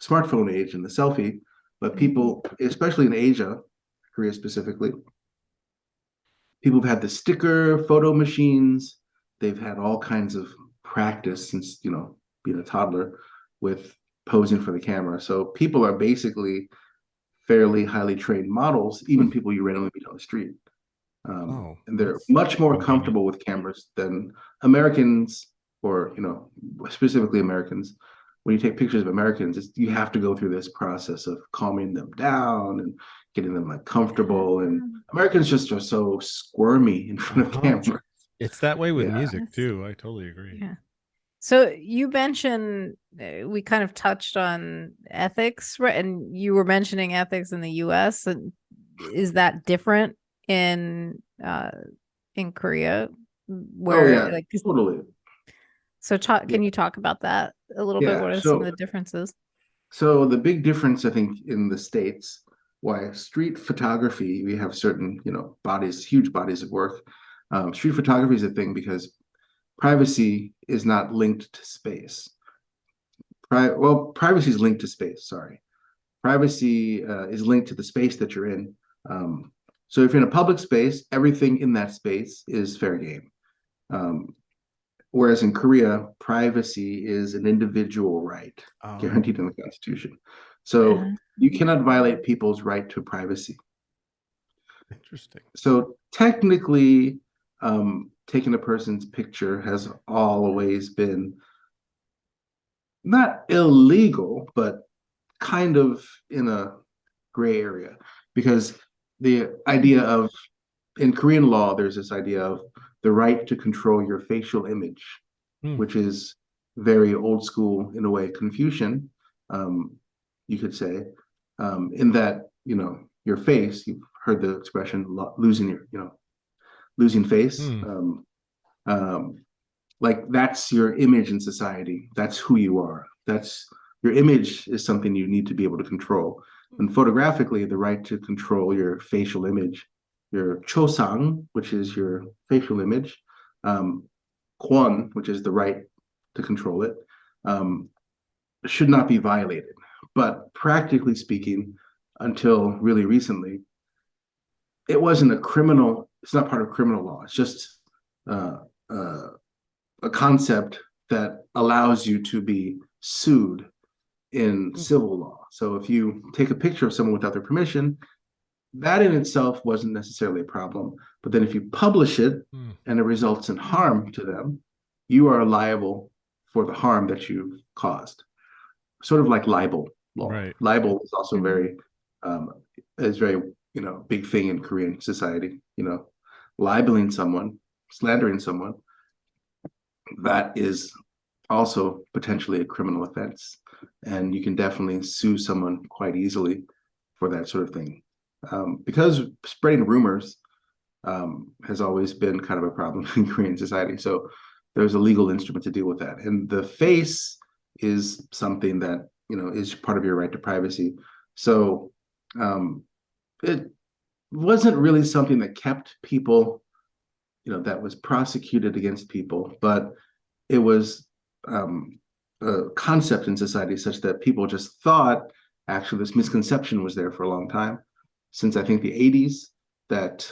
smartphone age and the selfie, but people, especially in Asia, Korea specifically, people have had the sticker photo machines. They've had all kinds of practice since, being a toddler with posing for the camera. So people are basically fairly highly trained models, even people you randomly meet on the street. Oh, And they're that's much more convenient. comfortable with cameras than Americans, or specifically Americans. When you take pictures of Americans, you have to go through this process of calming them down and getting them, like, comfortable. And Americans just are so squirmy in front of Uh-huh. camera. It's that way with Yeah. music too. I totally agree. Yeah. So you mentioned we kind of touched on ethics, right? And you were mentioning ethics in the US. And is that different in Korea Oh where yeah, like totally. so talk Yeah. can you talk about that a little bit? Yeah. What are some of So the differences? so the big difference, I think, in the States, why street photography, we have certain, bodies, huge bodies of work. Street photography is a thing because privacy is not linked to space. Privacy is linked to space. Sorry, privacy is linked to the space that you're in. Um, so if you're in a public space, everything in that space is fair game. Um, Whereas in Korea, privacy is an individual right Oh, guaranteed in the Constitution. So you cannot violate people's right to privacy. interesting. So technically, taking a person's picture has always been not illegal, but kind of in a gray area, because the idea of in Korean law, there's this idea of the right to control your facial image, Hmm. which is very old school in a way, Confucian, um, you could say, in that, your face, you've heard the expression losing face. Hmm. Um, like, that's your image in society. That's who you are. That's your image is something you need to be able to control. And photographically, the right to control your facial image, your chosang, which is your facial image, um, kwon, which is the right to control it, um, should not be violated. But practically speaking, until really recently, it wasn't a criminal. It's not part of criminal law. It's just uh, uh, a concept that allows you to be sued in civil law. So if you take a picture of someone without their permission, that in itself wasn't necessarily a problem. But then if you publish it Hmm. and it results in harm to them, you are liable for the harm that you've caused. Sort of like libel law. Right. Libel is also um, very, big thing in Korean society. Libeling someone, slandering someone, that is also potentially a criminal offense. And you can definitely sue someone quite easily for that sort of thing. Because spreading rumors has always been kind of a problem in Korean society. So there's a legal instrument to deal with that. And the face is something that, is part of your right to privacy. So It wasn't really something that kept people, that was prosecuted against people, but it was um, a concept in society such that people just thought, actually, this misconception was there for a long time, since I think the 80s, that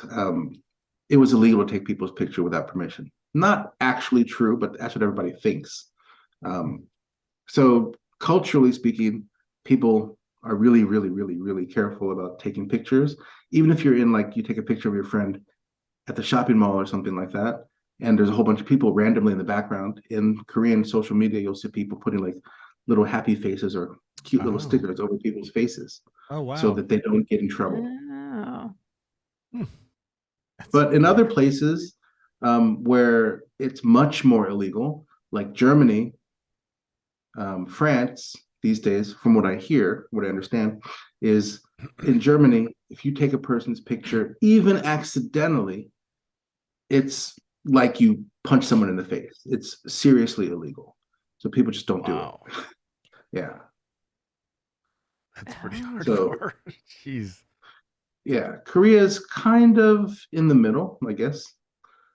it was illegal to take people's picture without permission. Not actually true, but that's what everybody thinks. Um, so culturally speaking, people are really, really, really, really careful about taking pictures. Even if you're in, like, you take a picture of your friend at the shopping mall or something like that, and there's a whole bunch of people randomly in the background. In Korean social media, you'll see people putting like little happy faces or cute little Oh. stickers over people's faces Oh, so wow. that they don't get in trouble. Oh. Hmm. That's But in pretty other interesting. places where it's much more illegal, like Germany, France, these days, from what I hear, what I understand, is in Germany, if you take a person's picture, even accidentally, it's like you punch someone in the face. It's seriously illegal. So people just don't do it. Wow. Yeah. That's pretty Oh. So hardcore. Jeez. yeah, Korea is kind of in the middle, I guess,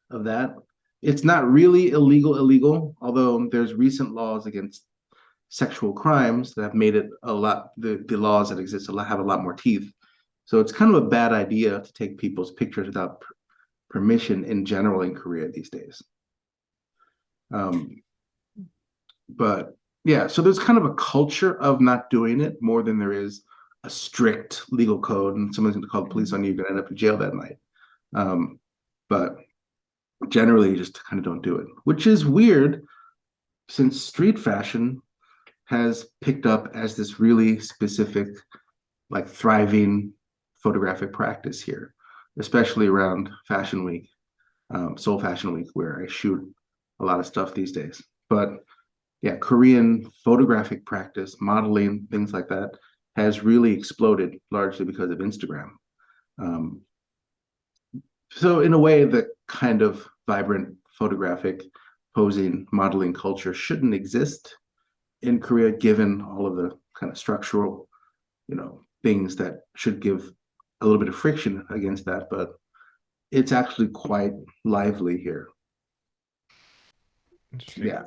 of that. It's not really illegal, although there's recent laws against sexual crimes that have made it a lot, the laws that exist have a lot more teeth. So it's kind of a bad idea to take people's pictures without permission in general in Korea these days. Um, but yeah, so there's kind of a culture of not doing it more than there is a strict legal code, and someone's going to call the police on you, you're going to end up in jail that night. But generally, you just kind of don't do it, which is weird since street fashion has picked up as this really specific, like thriving photographic practice here, especially around Fashion Week, Seoul Fashion Week, where I shoot a lot of stuff these days. But yeah, Korean photographic practice, modeling, things like that, has really exploded largely because of Instagram. Um, so in a way, the kind of vibrant photographic posing modeling culture shouldn't exist in Korea, given all of the kind of structural, things that should give a little bit of friction against that. But it's actually quite lively here. Interesting. Yeah.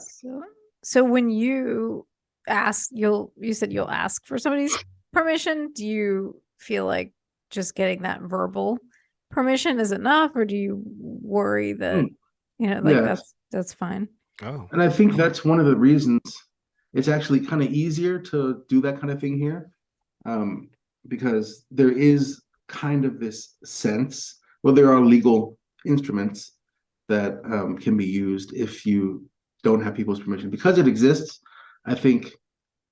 So when you said you'll ask for somebody's permission. Do you feel like just getting that verbal permission is enough, or do you worry that, Mm, like yes. that's fine? Oh. And I think that's one of the reasons it's actually kind of easier to do that kind of thing here, um, because there is kind of this sense, well, there are legal instruments that can be used if you don't have people's permission. Because it exists, I think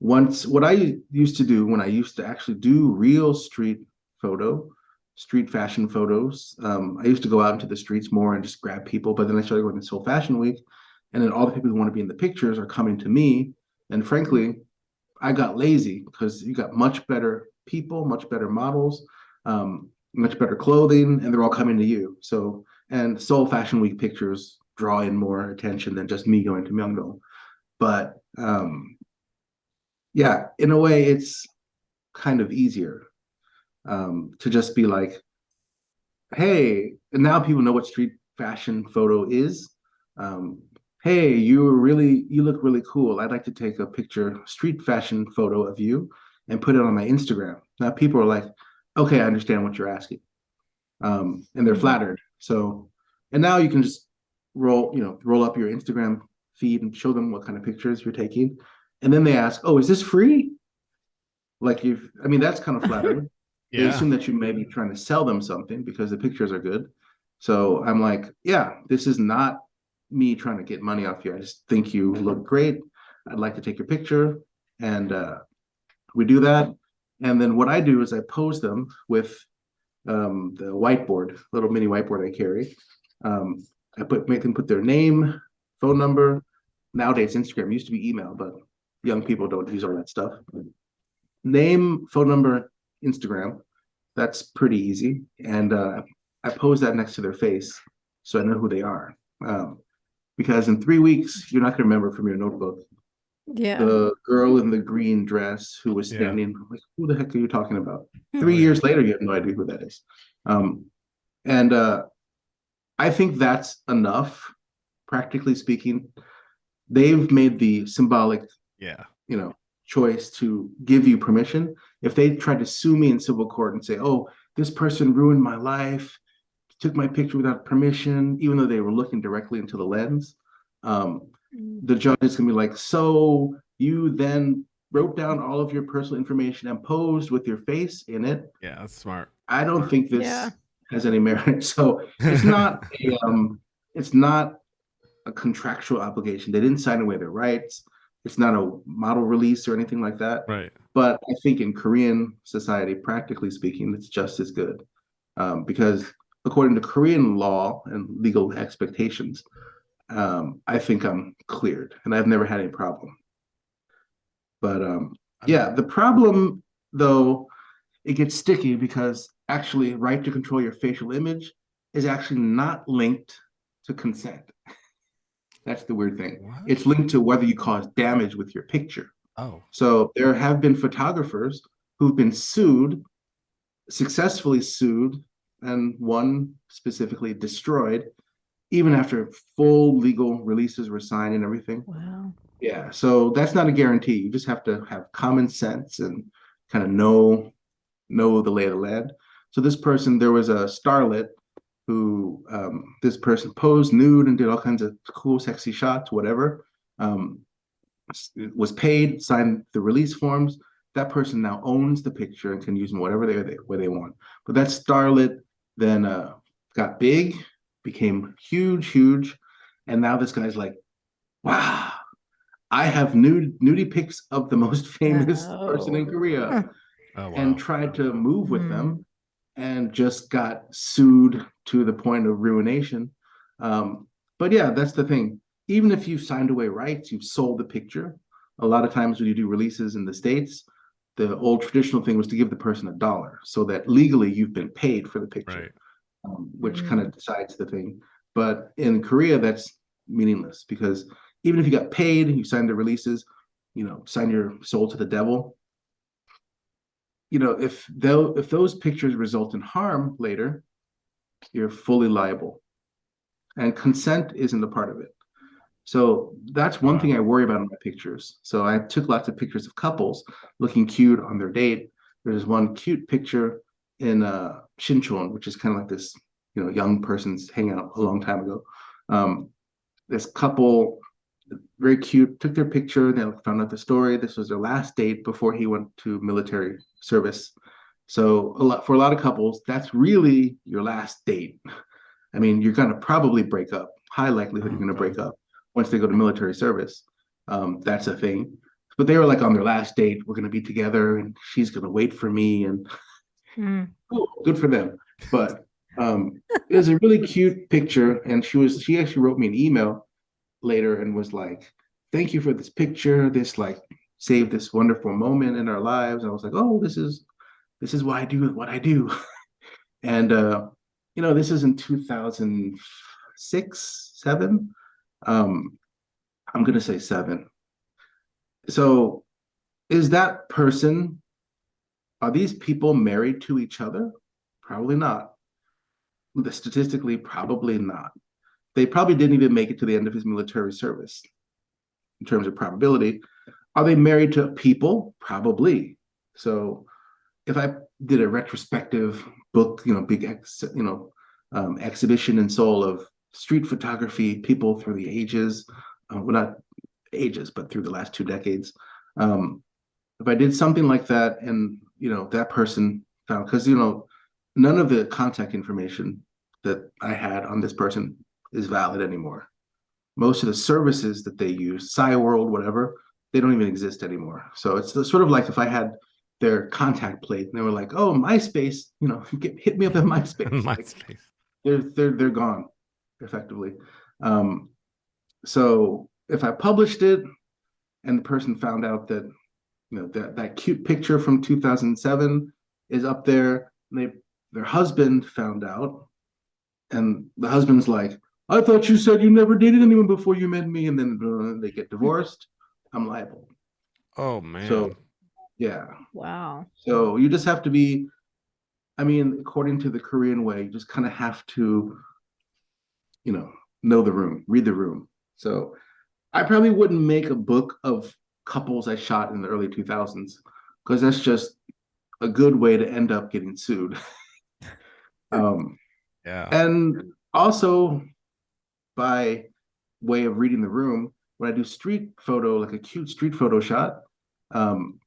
once what I used to do when I used to actually do real street fashion photos, I used to go out into the streets more and just grab people. But then I started going to Seoul Fashion Week, and then all the people who want to be in the pictures are coming to me. And frankly, I got lazy because you got much better people, much better models, much better clothing, and they're all coming to you. So, and Seoul Fashion Week pictures draw in more attention than just me going to Myeongdong. But yeah, in a way, it's kind of easier to just be like, hey, and now people know what street fashion photo is. Um, hey, you look really cool. I'd like to take a picture, street fashion photo of you and put it on my Instagram. Now people are like, okay, I understand what you're asking. And they're Mhm. flattered. So, and now you can just roll up your Instagram feed and show them what kind of pictures you're taking. And then they ask, oh, is this free? Like I mean, that's kind of flattering. They Yeah. assume that you may be trying to sell them something because the pictures are good. So I'm like, yeah, this is not me trying to get money off you. I just think you look great. I'd like to take your picture. And we do that. And then what I do is I pose them with the whiteboard, little mini whiteboard I carry. Um, make them put their name, phone number. Nowadays, Instagram used to be email, but young people don't use all that stuff. Name, phone number, Instagram. That's pretty easy. And I pose that next to their face so I know who they are. Because in 3 weeks, you're not going to remember from your notebook Yeah. the girl in the green dress who was Yeah. standing. I'm like, who the heck are you talking about? Oh, 3 years later, you have no idea who that is. Um, and I think that's enough, practically speaking. They've made the symbolic, yeah. you know, choice to give you permission. If they tried to sue me in civil court and say, "Oh, this person ruined my life, took my picture without permission," even though they were looking directly into the lens, um, Mm. the judge is going to be like, "So you then wrote down all of your personal information and posed with your face in it." Yeah, that's smart. I don't think Yeah. this has any merit. So it's not it's not a contractual obligation. They didn't sign away their rights. It's not a model release or anything like that. Right. But I think in Korean society, practically speaking, it's just as good, because according to Korean law and legal expectations, I think I'm cleared, and I've never had any problem. But I'm yeah, the problem though, it gets sticky because actually, right to control your facial image is actually not linked to consent. That's the weird thing. what? It's linked to whether you cause damage with your picture. Oh. So there have been photographers who've been sued, successfully sued, and one specifically destroyed, even after full legal releases were signed and everything. Wow. Yeah, so that's not a guarantee. You just have to have common sense and kind of know the lay of the land. So this person, there was a starlet who this person posed nude and did all kinds of cool, sexy shots, whatever. Um, was paid, signed the release forms. That person now owns the picture and can use them whatever where they want. But that starlet then got big, became huge, and now this guy's like, wow, I have nudie pics of the most famous person in Oh. Korea, Huh. Oh and wow. tried to move with Hmm. them and just got sued to the point of ruination. But yeah, that's the thing. Even if you signed away rights, you've sold the picture. A lot of times when you do releases in the States, the old traditional thing was to give the person $1 so that legally you've been paid for the picture, Right. which kind Mm. of decides the thing. But in Korea, that's meaningless because even if you got paid, you signed the releases, sign your soul to the devil, if those pictures result in harm later, you're fully liable, and consent isn't a part of it. So that's one Wow. thing I worry about in my pictures. So I took lots of pictures of couples looking cute on their date. There's one cute picture in Shincheon, which is kind of like this, young person's hangout a long time ago. Um, this couple, very cute, took their picture. They found out the story. This was their last date before he went to military service. So for a lot of couples, that's really your last date. I mean, you're going to probably break up. High likelihood you're Oh going to break god. up once they go to military service. That's a thing. But they were like on their last date. We're going to be together, and she's going to wait for me. And Mm. oh, good for them. But it was a really cute picture, and she actually wrote me an email later and was like, "Thank you for this picture. This like saved this wonderful moment in our lives." And I was like, "Oh, this is why I do what I do." And this is in 2006, seven. Um, I'm gonna say seven. So is that person, are these people married to each other? Probably not. Statistically, probably not. They probably didn't even make it to the end of his military service in terms of probability. Are they married to people? Probably. So if I did a retrospective book, big exhibition in Seoul of street photography, people through the ages, well, not ages, but through the last 2 decades. If I did something like that, and that person found, because none of the contact information that I had on this person is valid anymore. Most of the services that they use, World, whatever, they don't even exist anymore. So it's sort of like if I had their contact plate and they were like, "Oh, MySpace, hit me up at MySpace." Like MySpace. they're gone effectively. Um, so if I published it and the person found out that that cute picture from 2007 is up there, and their husband found out, and the husband's like, "I thought you said you never dated anyone before you met me," and then they get divorced. I'm liable. Oh So man. yeah. Wow. So you just have to be, I mean, according to the Korean way, you just kind of have to, you know the room, read the room. So I probably wouldn't make a book of couples I shot in the early 2000s because that's just a good way to end up getting sued. Um, Yeah. and also, by way of reading the room, when I do street photo, like a cute street photo shot, um,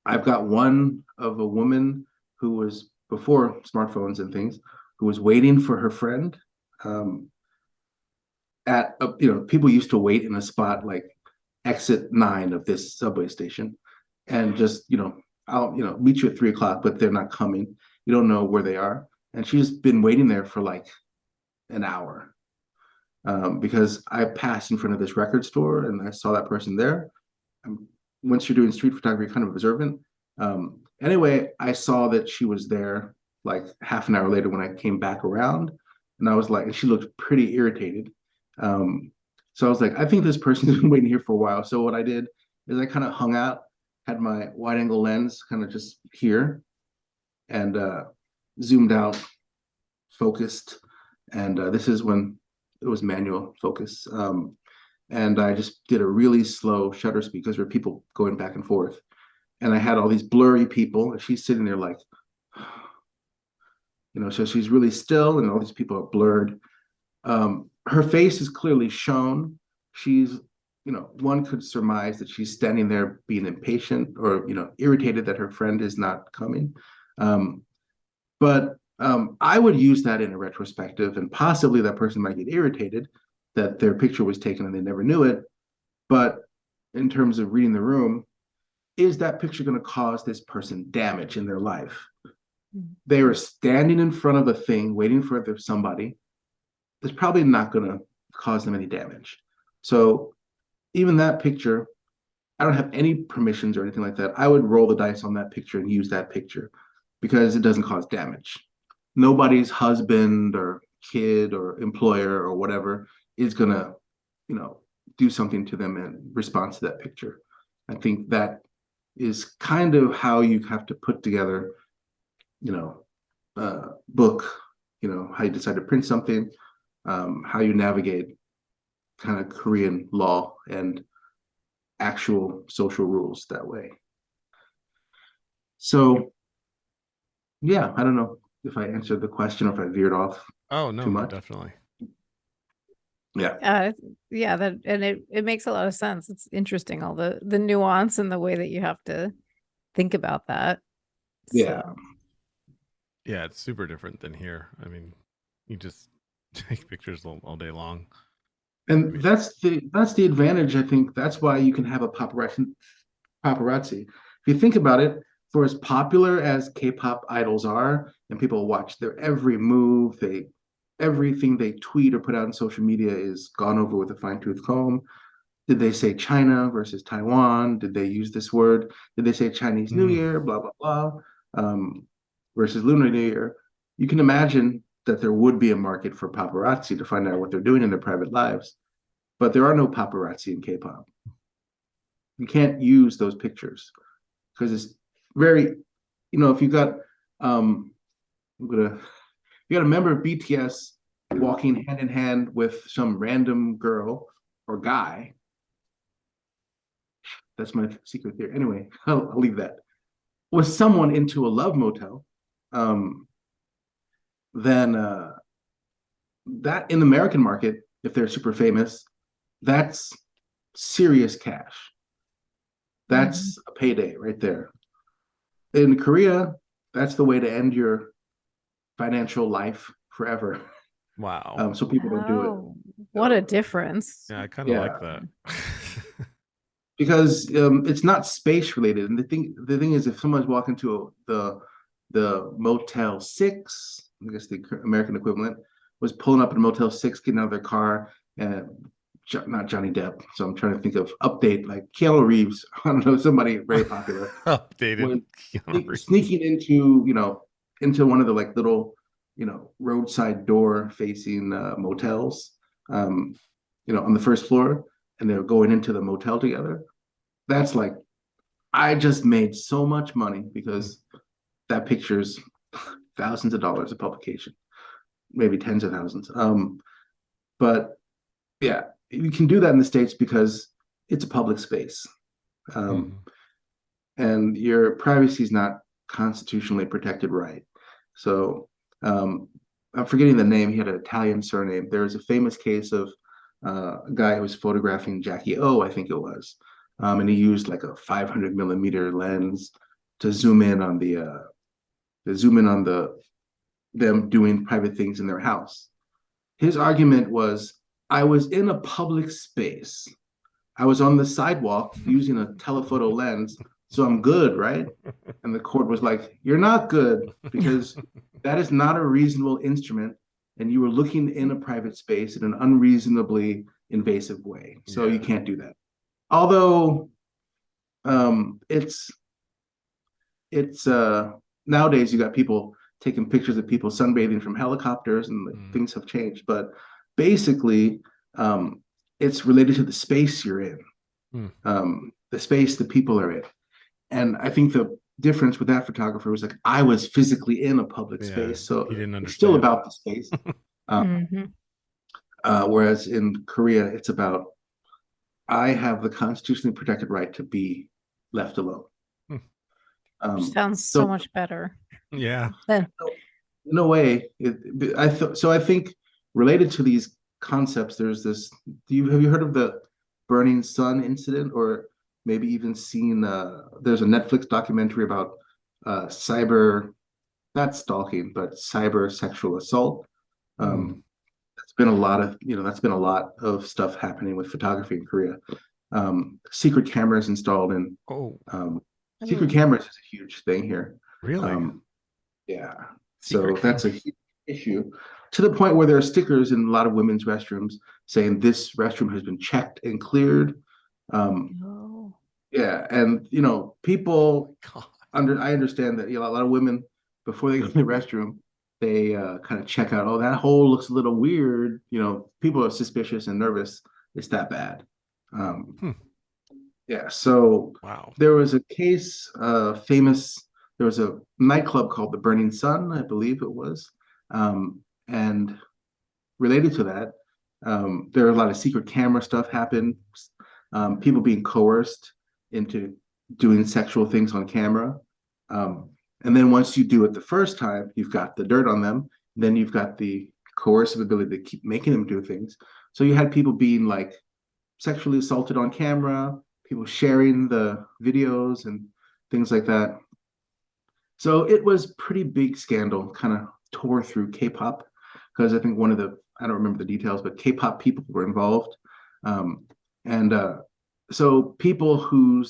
I've got one of a woman who was before smartphones and things, who was waiting for her friend. Um, at a, people used to wait in a spot like exit 9 of this subway station, and just I'll meet you at 3 o'clock, but they're not coming. You don't know where they are, and she's been waiting there for like an hour, because I passed in front of this record store and I saw that person there. Once you're doing street photography, you're kind of observant. Anyway, I saw that she was there like half an hour later when I came back around, and I was like, and she looked pretty irritated. So I was like, I think this person's been waiting here for a while. So what I did is I kind of hung out, had my wide angle lens kind of just here, and zoomed out, focused, and this is when it was manual focus. And I just did a really slow shutter speed because there were people going back and forth. And I had all these blurry people, and she's sitting there like, so she's really still, and all these people are blurred. Her face is clearly shown. She's, one could surmise that she's standing there being impatient or, irritated that her friend is not coming. But I would use that in a retrospective, and possibly that person might get irritated that their picture was taken and they never knew it. But in terms of reading the room, is that picture going to cause this person damage in their life? They were standing in front of a thing waiting for somebody. It's probably not going to cause them any damage. So even that picture, I don't have any permissions or anything like that. I would roll the dice on that picture and use that picture because it doesn't cause damage. Nobody's husband or kid or employer or whatever is going to, do something to them in response to that picture. I think that is kind of how you have to put together, book, how you decide to print something, how you navigate kind of Korean law and actual social rules that way. So, yeah, I don't know if I answered the question or if I veered off Oh too no, much. definitely. Yeah. Yeah, that and it makes a lot of sense. It's interesting, all the nuance and the way that you have to think about that. Yeah. So Yeah, it's super different than here. I mean, you just take pictures all day long. I And mean, that's the advantage, I think. That's why you can have a paparazzi. If you think about it, for as popular as K-pop idols are, and people watch their every move, everything they tweet or put out on social media is gone over with a fine-tooth comb. Did they say China versus Taiwan? Did they use this word? Did they say Chinese New mm, Year? Blah blah blah. Versus Lunar New Year. You can imagine that there would be a market for paparazzi to find out what they're doing in their private lives, but there are no paparazzi in K-pop. You can't use those pictures because it's very, if you got, I'm gonna, you got a member of BTS walking hand in hand with some random girl or guy. That's my secret theory. Anyway, I'll leave that. With someone into a love motel, um, then that in the American market, if they're super famous, that's serious cash. mhm. That's a payday right there. In Korea, that's the way to end your financial life forever. wow. So people don't do it. Oh, what a So, difference. Yeah, I kind of like yeah, that. because it's not space related. And the thing is, if someone's walking to the Motel 6, I guess the American equivalent, was pulling up in Motel 6, getting out of their car, and not Johnny Depp. So I'm trying to think of update like Keanu Reeves. I don't know, somebody very popular Updated was Keanu Reeves. sneaking into one of the like little roadside door facing motels, on the first floor, and they're going into the motel together. that's like, I just made so much money because that picture's thousands of dollars of publication, maybe tens of thousands. But yeah, you can do that in the States because it's a public space. Um, Mhm. and your privacy is not constitutionally protected right. So I'm forgetting the name. He had an Italian surname. There was a famous case of a guy who was photographing Jackie O, I think it was, and he used like a 500 millimeter lens to zoom in on them doing private things in their house. His argument was, I was in a public space. I was on the sidewalk using a telephoto lens, so I'm good, right? And the court was like, you're not good because that is not a reasonable instrument. And you were looking in a private space in an unreasonably invasive way. So Yeah. you can't do that. Although it's nowadays you got people taking pictures of people sunbathing from helicopters and Mm. things have changed. But basically, um, it's related to the space you're in, Mm. the space the people are in. And I think the difference with that photographer was like I was physically in a public Yeah. space, so He didn't it's still understand. about the space. Uh, Mm-hmm. whereas in Korea, it's about I have the constitutionally protected right to be left alone. Hmm. Sounds so So much better. Yeah. in a way, I think related to these concepts, there's this. Have you heard of the burning sun incident, or maybe even seen? There's a Netflix documentary about cyber, not stalking, but cyber sexual assault. Mm. Um, that's been a lot of that's been a lot of stuff happening with photography in Korea. Secret cameras installed in Oh, secret Oh. cameras is a huge thing here. really? Um, yeah. Secret So that's a cameras. huge issue to the point where there are stickers in a lot of women's restrooms saying this restroom has been checked and cleared. Um, No. yeah, and people God. I understand that a lot of women before they go to the restroom, they kind of check out, oh, that hole looks a little weird. People are suspicious and nervous. It's that bad. Um, Hmm. yeah, so Wow. there was a case, famous, there was a nightclub called the Burning Sun, I believe it was. And related to that, there are a lot of secret camera stuff happened, people being coerced into doing sexual things on camera. Um, and then once you do it the first time, you've got the dirt on them. Then you've got the coercive ability to keep making them do things. So you had people being like sexually assaulted on camera, people sharing the videos and things like that. So it was pretty big scandal, kind of tore through K-pop because I think I don't remember the details, but K-pop people were involved. And so people who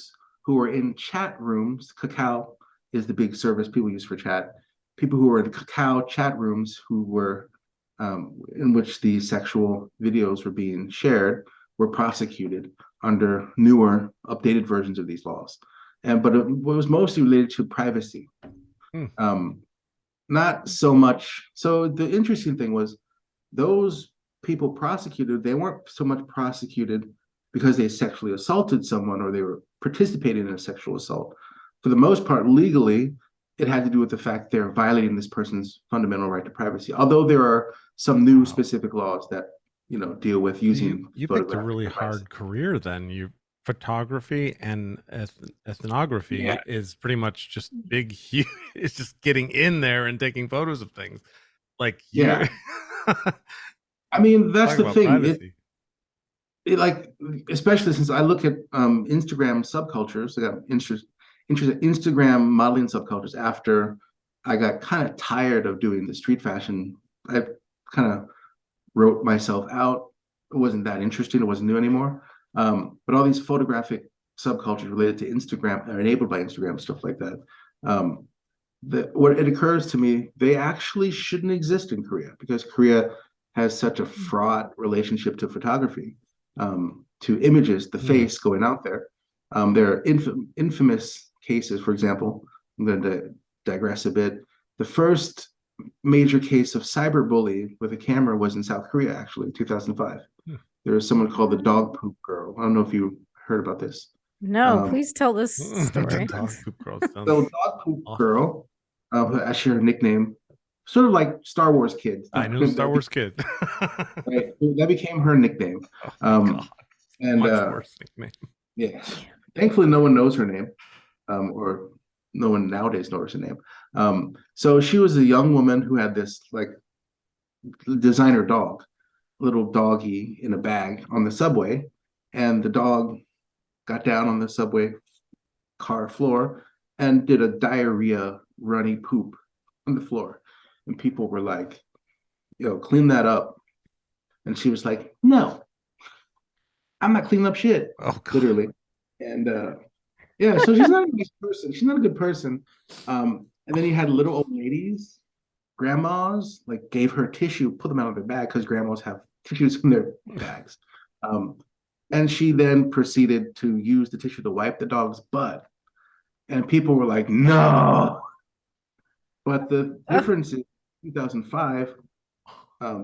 were in chat rooms, Kakao is the big service people use for chat. People who were in Kakao chat rooms who were in which the sexual videos were being shared were prosecuted under newer, updated versions of these laws. But it was mostly related to privacy. Hmm. Not so much. So the interesting thing was those people prosecuted, they weren't so much prosecuted because they sexually assaulted someone or they were participating in a sexual assault. For the most part, legally, it had to do with the fact they're violating this person's fundamental right to privacy. Although there are some new Wow. specific laws that deal with So you using you picked a photographic really devices. hard career then. You photography and ethnography Yeah, is pretty much just big huge. It's just getting in there and taking photos of things. Like you yeah. I mean, that's talk the about thing. privacy. It like especially since I look at Instagram subcultures, I got interested Instagram modeling subcultures after I got kind of tired of doing the street fashion. I kind of wrote myself out. It wasn't that interesting. It wasn't new anymore. But all these photographic subcultures related to Instagram are enabled by Instagram, stuff like that. Um, what it occurs to me, they actually shouldn't exist in Korea because Korea has such a fraught relationship to photography, to images, the Hmm. face going out there. There are infamous cases, for example, I'm going to digress a bit. The first major case of cyberbullying with a camera was in South Korea, actually, in 2005. Hmm. There was someone called the dog poop girl. I don't know if you heard about this. No, Um, please tell this The story. dog poop girl sounds so Dog Poop awful. Girl, actually her nickname, sort of like Star Wars Kid. I know Star Wars Kid. Right, that became her nickname. Oh my God. Um, and Much worse nickname. yeah, thankfully no one knows her name, or no one nowadays knows her name. So she was a young woman who had this like designer dog, little doggy in a bag on the subway, and the dog got down on the subway car floor and did a diarrhea runny poop on the floor, and people were like, clean that up. And she was like, no, I'm not cleaning up shit, Oh God. literally. And yeah, so she's not a nice person. She's not a good person. And then you had little old ladies, grandmas, like gave her tissue, put them out of their bag because grandmas have tissues in their bags. Um, and she then proceeded to use the tissue to wipe the dog's butt. And people were like, no. But the difference is 2005,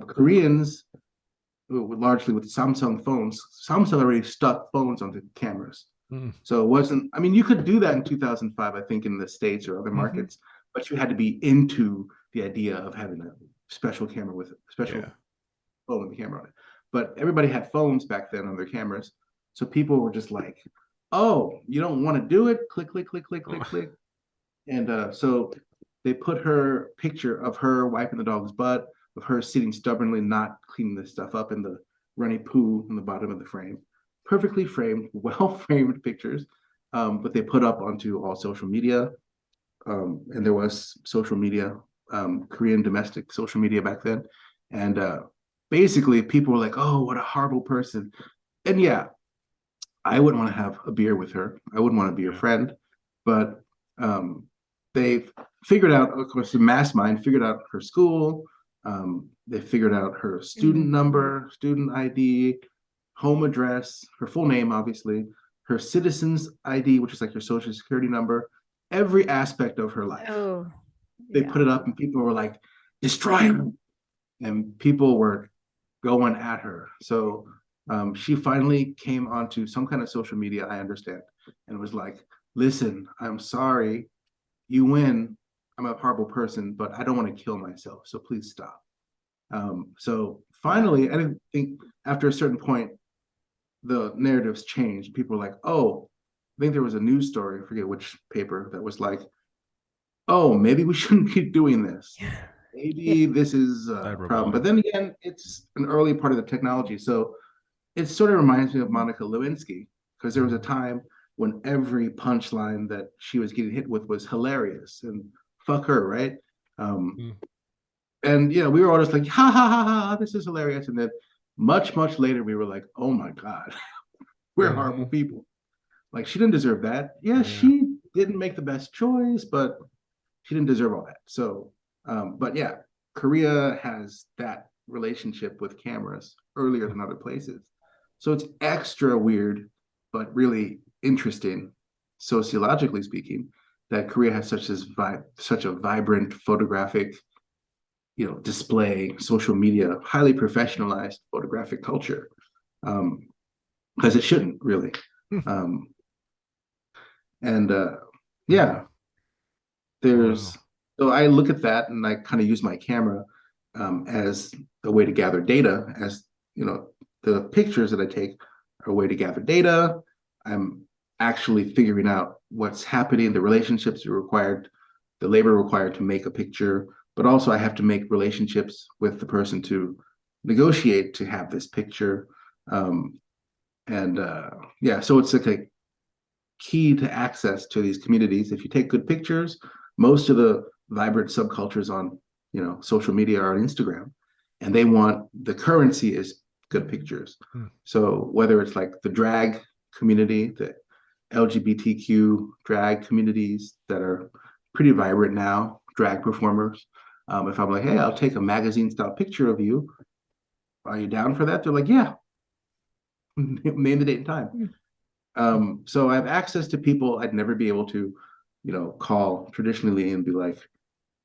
Koreans, largely with Samsung phones, Samsung already stuck phones onto cameras. Mm. So it wasn't, I mean, you could do that in 2005, I think, in the States or other markets, but you had to be into the idea of having a special camera with a special phone with a camera on it. But everybody had phones back then on their cameras. So people were just like, oh, you don't want to do it? Click, click, click, click, click, click. And so they put her picture of her wiping the dog's butt, of her sitting stubbornly, not cleaning this stuff up in the runny poo in the bottom of the frame. Perfectly framed, well framed pictures, but they put up onto all social media. And there was social media, Korean domestic social media back then. And basically, people were like, oh, what a horrible person. And yeah, I wouldn't want to have a beer with her. I wouldn't want to be her friend. But um, they figured out, of course, the mass mind figured out her school. They figured out her student number, student ID, home address, her full name, obviously, her citizen's ID, which is like your social security number, every aspect of her life. Oh, They put it up, and people were like, destroy her. And people were going at her. So she finally came onto some kind of social media, I understand, and was like, listen, I'm sorry, you win. I'm a horrible person, but I don't want to kill myself. So please stop. So finally, I didn't think after a certain point, the narratives changed. People were like, oh, I think there was a news story, I forget which paper, that was like, oh, maybe we shouldn't be doing this. Maybe this is a problem. But then again, it's an early part of the technology. So it sort of reminds me of Monica Lewinsky, because there was a time when every punchline that she was getting hit with was hilarious and fuck her, right? And we were all just like, ha ha ha ha, this is hilarious. And then much, much later, we were like, oh my God, we're horrible people. Like, she didn't deserve that. Yeah, she didn't make the best choice, but she didn't deserve all that. So, but yeah, Korea has that relationship with cameras earlier than other places. So it's extra weird, but really interesting, sociologically speaking, that Korea has such a vibrant photographic, display, social media, highly professionalized photographic culture, because it shouldn't really. Um, and yeah, there's so I look at that and I kind of use my camera as a way to gather data. As the pictures that I take are a way to gather data. I'm actually figuring out what's happening, the relationships required, the labor required to make a picture, but also I have to make relationships with the person to negotiate to have this picture. And yeah, so it's like a key to access to these communities. If you take good pictures, most of the vibrant subcultures on social media are on Instagram, and they want the currency is good pictures. So whether it's like the drag community, the LGBTQ drag communities that are pretty vibrant now, drag performers. If I'm like, hey, I'll take a magazine style picture of you, are you down for that? They're like, yeah, name the date and time. So I have access to people I'd never be able to, call traditionally and be like,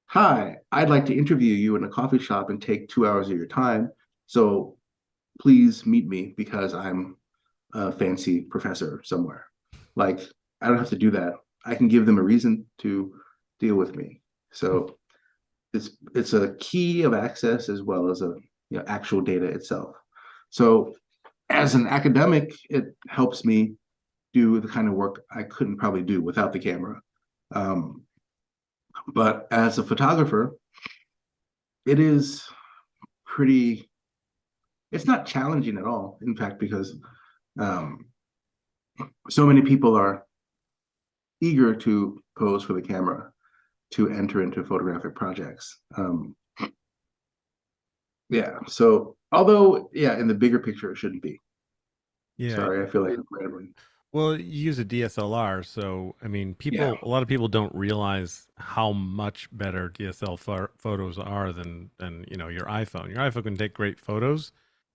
hi, I'd like to interview you in a coffee shop and take 2 hours of your time. So please meet me because I'm a fancy professor somewhere. Like, I don't have to do that. I can give them a reason to deal with me. So it's a key of access as well as a actual data itself. So as an academic, it helps me do the kind of work I couldn't probably do without the camera. Um, but as a photographer, it is pretty, it's not challenging at all. In fact, because um, so many people are eager to pose for the camera to enter into photographic projects. Yeah. So, although, yeah, in the bigger picture, it shouldn't be. Yeah. Sorry, I feel like I'm rambling. Well, you use a DSLR, so I mean, Yeah. a lot of people don't realize how much better photos are than your iPhone. Your iPhone can take great photos,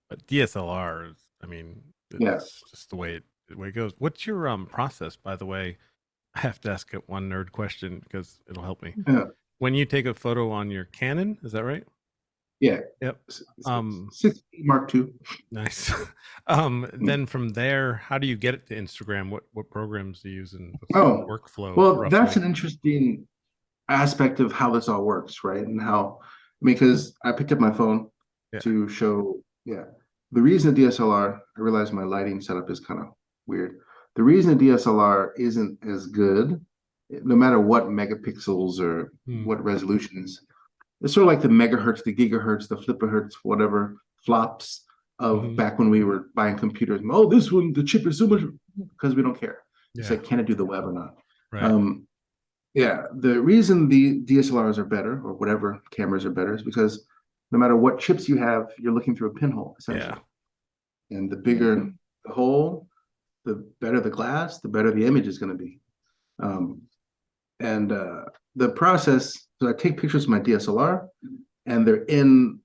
but DSLR is, I mean, Yeah. it's just the way it goes. What's your process, by the way? I have to ask it one nerd question because it'll help me. Yeah. When you take a photo on your Canon, is that right? Yeah. Yep. 60 Mark II. Nice. Hmm. Then from there, how do you get it to Instagram? What programs do you use and what's the Oh, workflow well, that's roughly? an interesting aspect of how this all works, right? And how, because I picked up my phone Yeah. to show, yeah. The reason a DSLR, I realize my lighting setup is kind of weird. The reason a DSLR isn't as good, no matter what megapixels or Hmm. what resolutions, it's sort of like the megahertz, the gigahertz, the flipahertz, whatever flops of Hmm. back when we were buying computers. Oh, this one, the chip is so much because we don't care. It's Yeah. like, can it do the web or not? Right. Um, yeah, the reason the DSLRs are better or whatever cameras are better is because no matter what chips you have, you're looking through a pinhole Yeah. essentially. And the bigger the hole, the better the glass, the better the image is going to be. Um, and the process, so I take pictures of my DSLR and they're in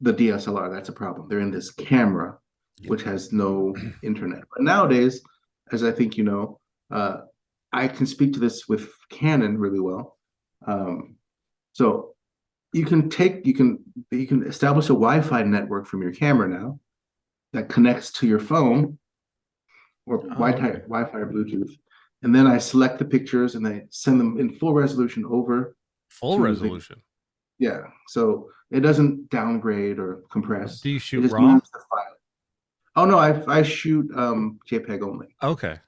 the DSLR. That's a problem. They're in this camera, which has no internet. But nowadays, as I think you know, uh, I can speak to this with Canon really well. Um, so you can establish a Wi-Fi network from your camera now that connects to your phone or Oh, okay. Wi-Fi or Bluetooth, and then I select the pictures and I send them in full resolution over Full to the resolution. yeah. So it doesn't downgrade or compress. Do you It shoot just RAW? moves the file. Oh no, I shoot JPEG only. Okay.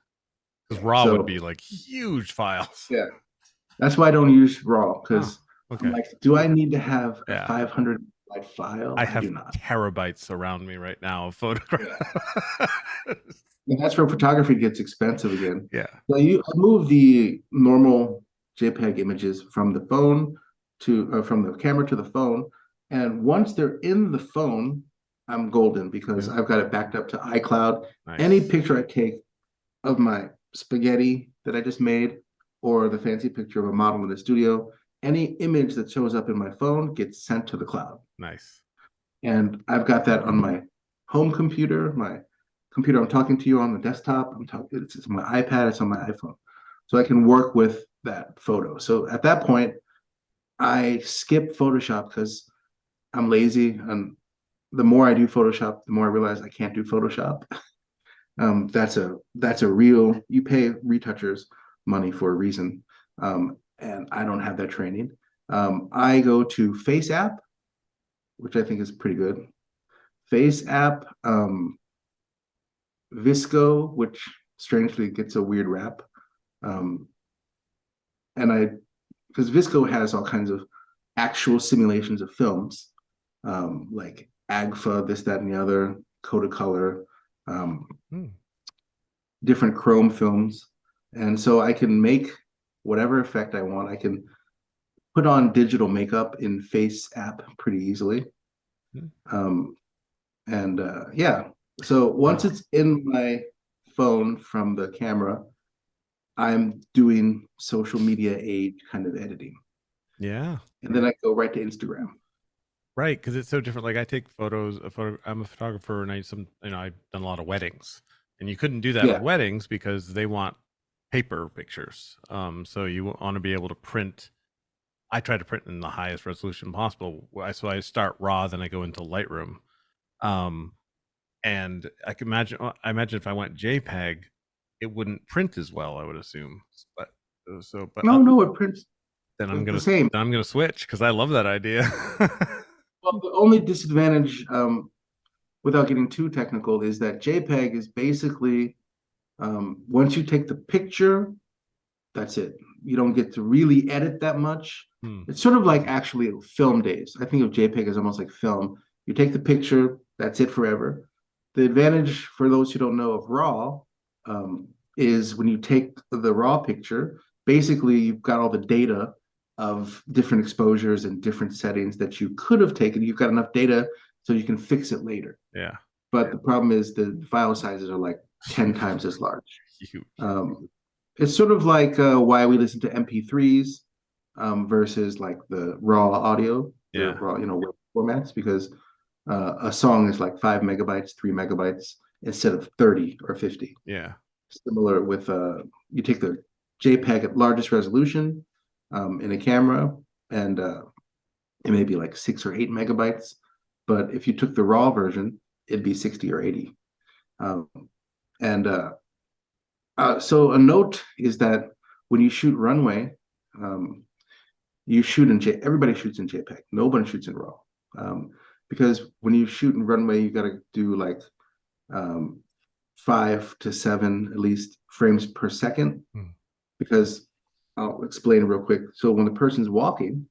Because Yeah. RAW would So be like huge files. yeah, that's why I don't use RAW Oh, because I'm okay. like, do I need to have a Yeah. 500 byte file? I I do have not. terabytes around me right now of Yeah. photographs. And that's where photography gets expensive again. Yeah. So I move the normal JPEG images from the phone to from the camera to the phone, and once they're in the phone, I'm golden because Yeah. I've got it backed up to iCloud. Any Nice. picture I take of my spaghetti that I just made, or the fancy picture of a model in the studio, any image that shows up in my phone gets sent to the cloud. Nice. And I've got that on my home computer, my computer I'm talking to you on the desktop. It's my iPad, it's on my iPhone. So I can work with that photo. So at that point, I skip Photoshop because I'm lazy. And the more I do Photoshop, the more I realize I can't do Photoshop. That's a real, you pay retouchers money for a reason. And I don't have that training. I go to Face App, which I think is pretty good. Face App, Visco, which strangely gets a weird rap. Um, and I, because Visco has all kinds of actual simulations of films, like AGFA, this, that, and the other, Kodacolor, um, Hmm. different Chrome films. And so I can make whatever effect I want. I can put on digital makeup in Face App pretty easily. Hmm. And yeah, so once Wow. it's in my phone from the camera, I'm doing social media age kind of editing. Yeah. And then I go right to Instagram. Right, because it's so different. Like I take photos. I'm a photographer, and I've done a lot of weddings, and you couldn't do that with Yeah, weddings because they want paper pictures. So you want to be able to print. I try to print in the highest resolution possible. So I start raw, then I go into Lightroom. Um, and I imagine if I went JPEG, it wouldn't print as well, I would assume. But No, it prints then the same. I'm gonna switch because I love that idea. Well, the only disadvantage, without getting too technical, is that JPEG is basically once you take the picture, that's it. You don't get to really edit that much. It's sort of like actually film days. I think of JPEG as almost like film. You take the picture, that's it forever. The advantage for those who don't know of RAW is when you take the RAW picture, basically you've got all the data of different exposures and different settings that you could have taken. You've got enough data so you can fix it later. Yeah. But the problem is the file sizes are like 10 times as large. Huge. It's sort of like why we listen to MP3s versus like the raw audio, the raw, formats, because a song is like 5 megabytes, 3 megabytes instead of 30 or 50. Yeah. Similar with you take the JPEG at largest resolution in a camera, and it may be like 6 or 8 megabytes. But if you took the raw version, it'd be 60 or 80. And so a note is that when you shoot runway, you shoot in everybody shoots in JPEG. Nobody shoots in RAW. Because when you shoot in runway, you got to do like 5 to 7 at least frames per second. Because I'll explain real quick. So when the person's walking,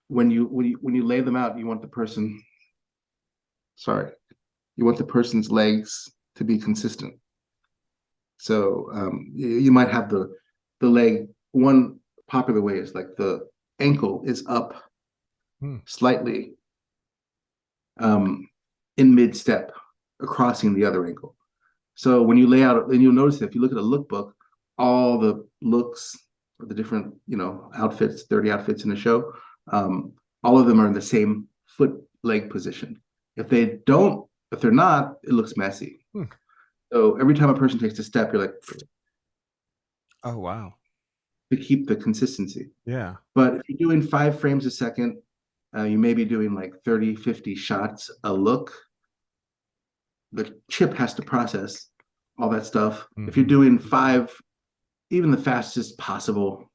when you lay them out, you want the person's legs to be consistent. So you might have the leg. One popular way is like the ankle is up slightly in mid-step, crossing the other ankle. So when you lay out, and you'll notice that if you look at a lookbook, all the looks of the different outfits, 30 outfits in a show, all of them are in the same foot leg position. If they're not, it looks messy. So every time a person takes a step, you're like, oh, wow. To keep the consistency. Yeah. But if you're doing 5 frames a second, you may be doing like 30, 50 shots a look. The chip has to process all that stuff. If you're doing 5, even the fastest possible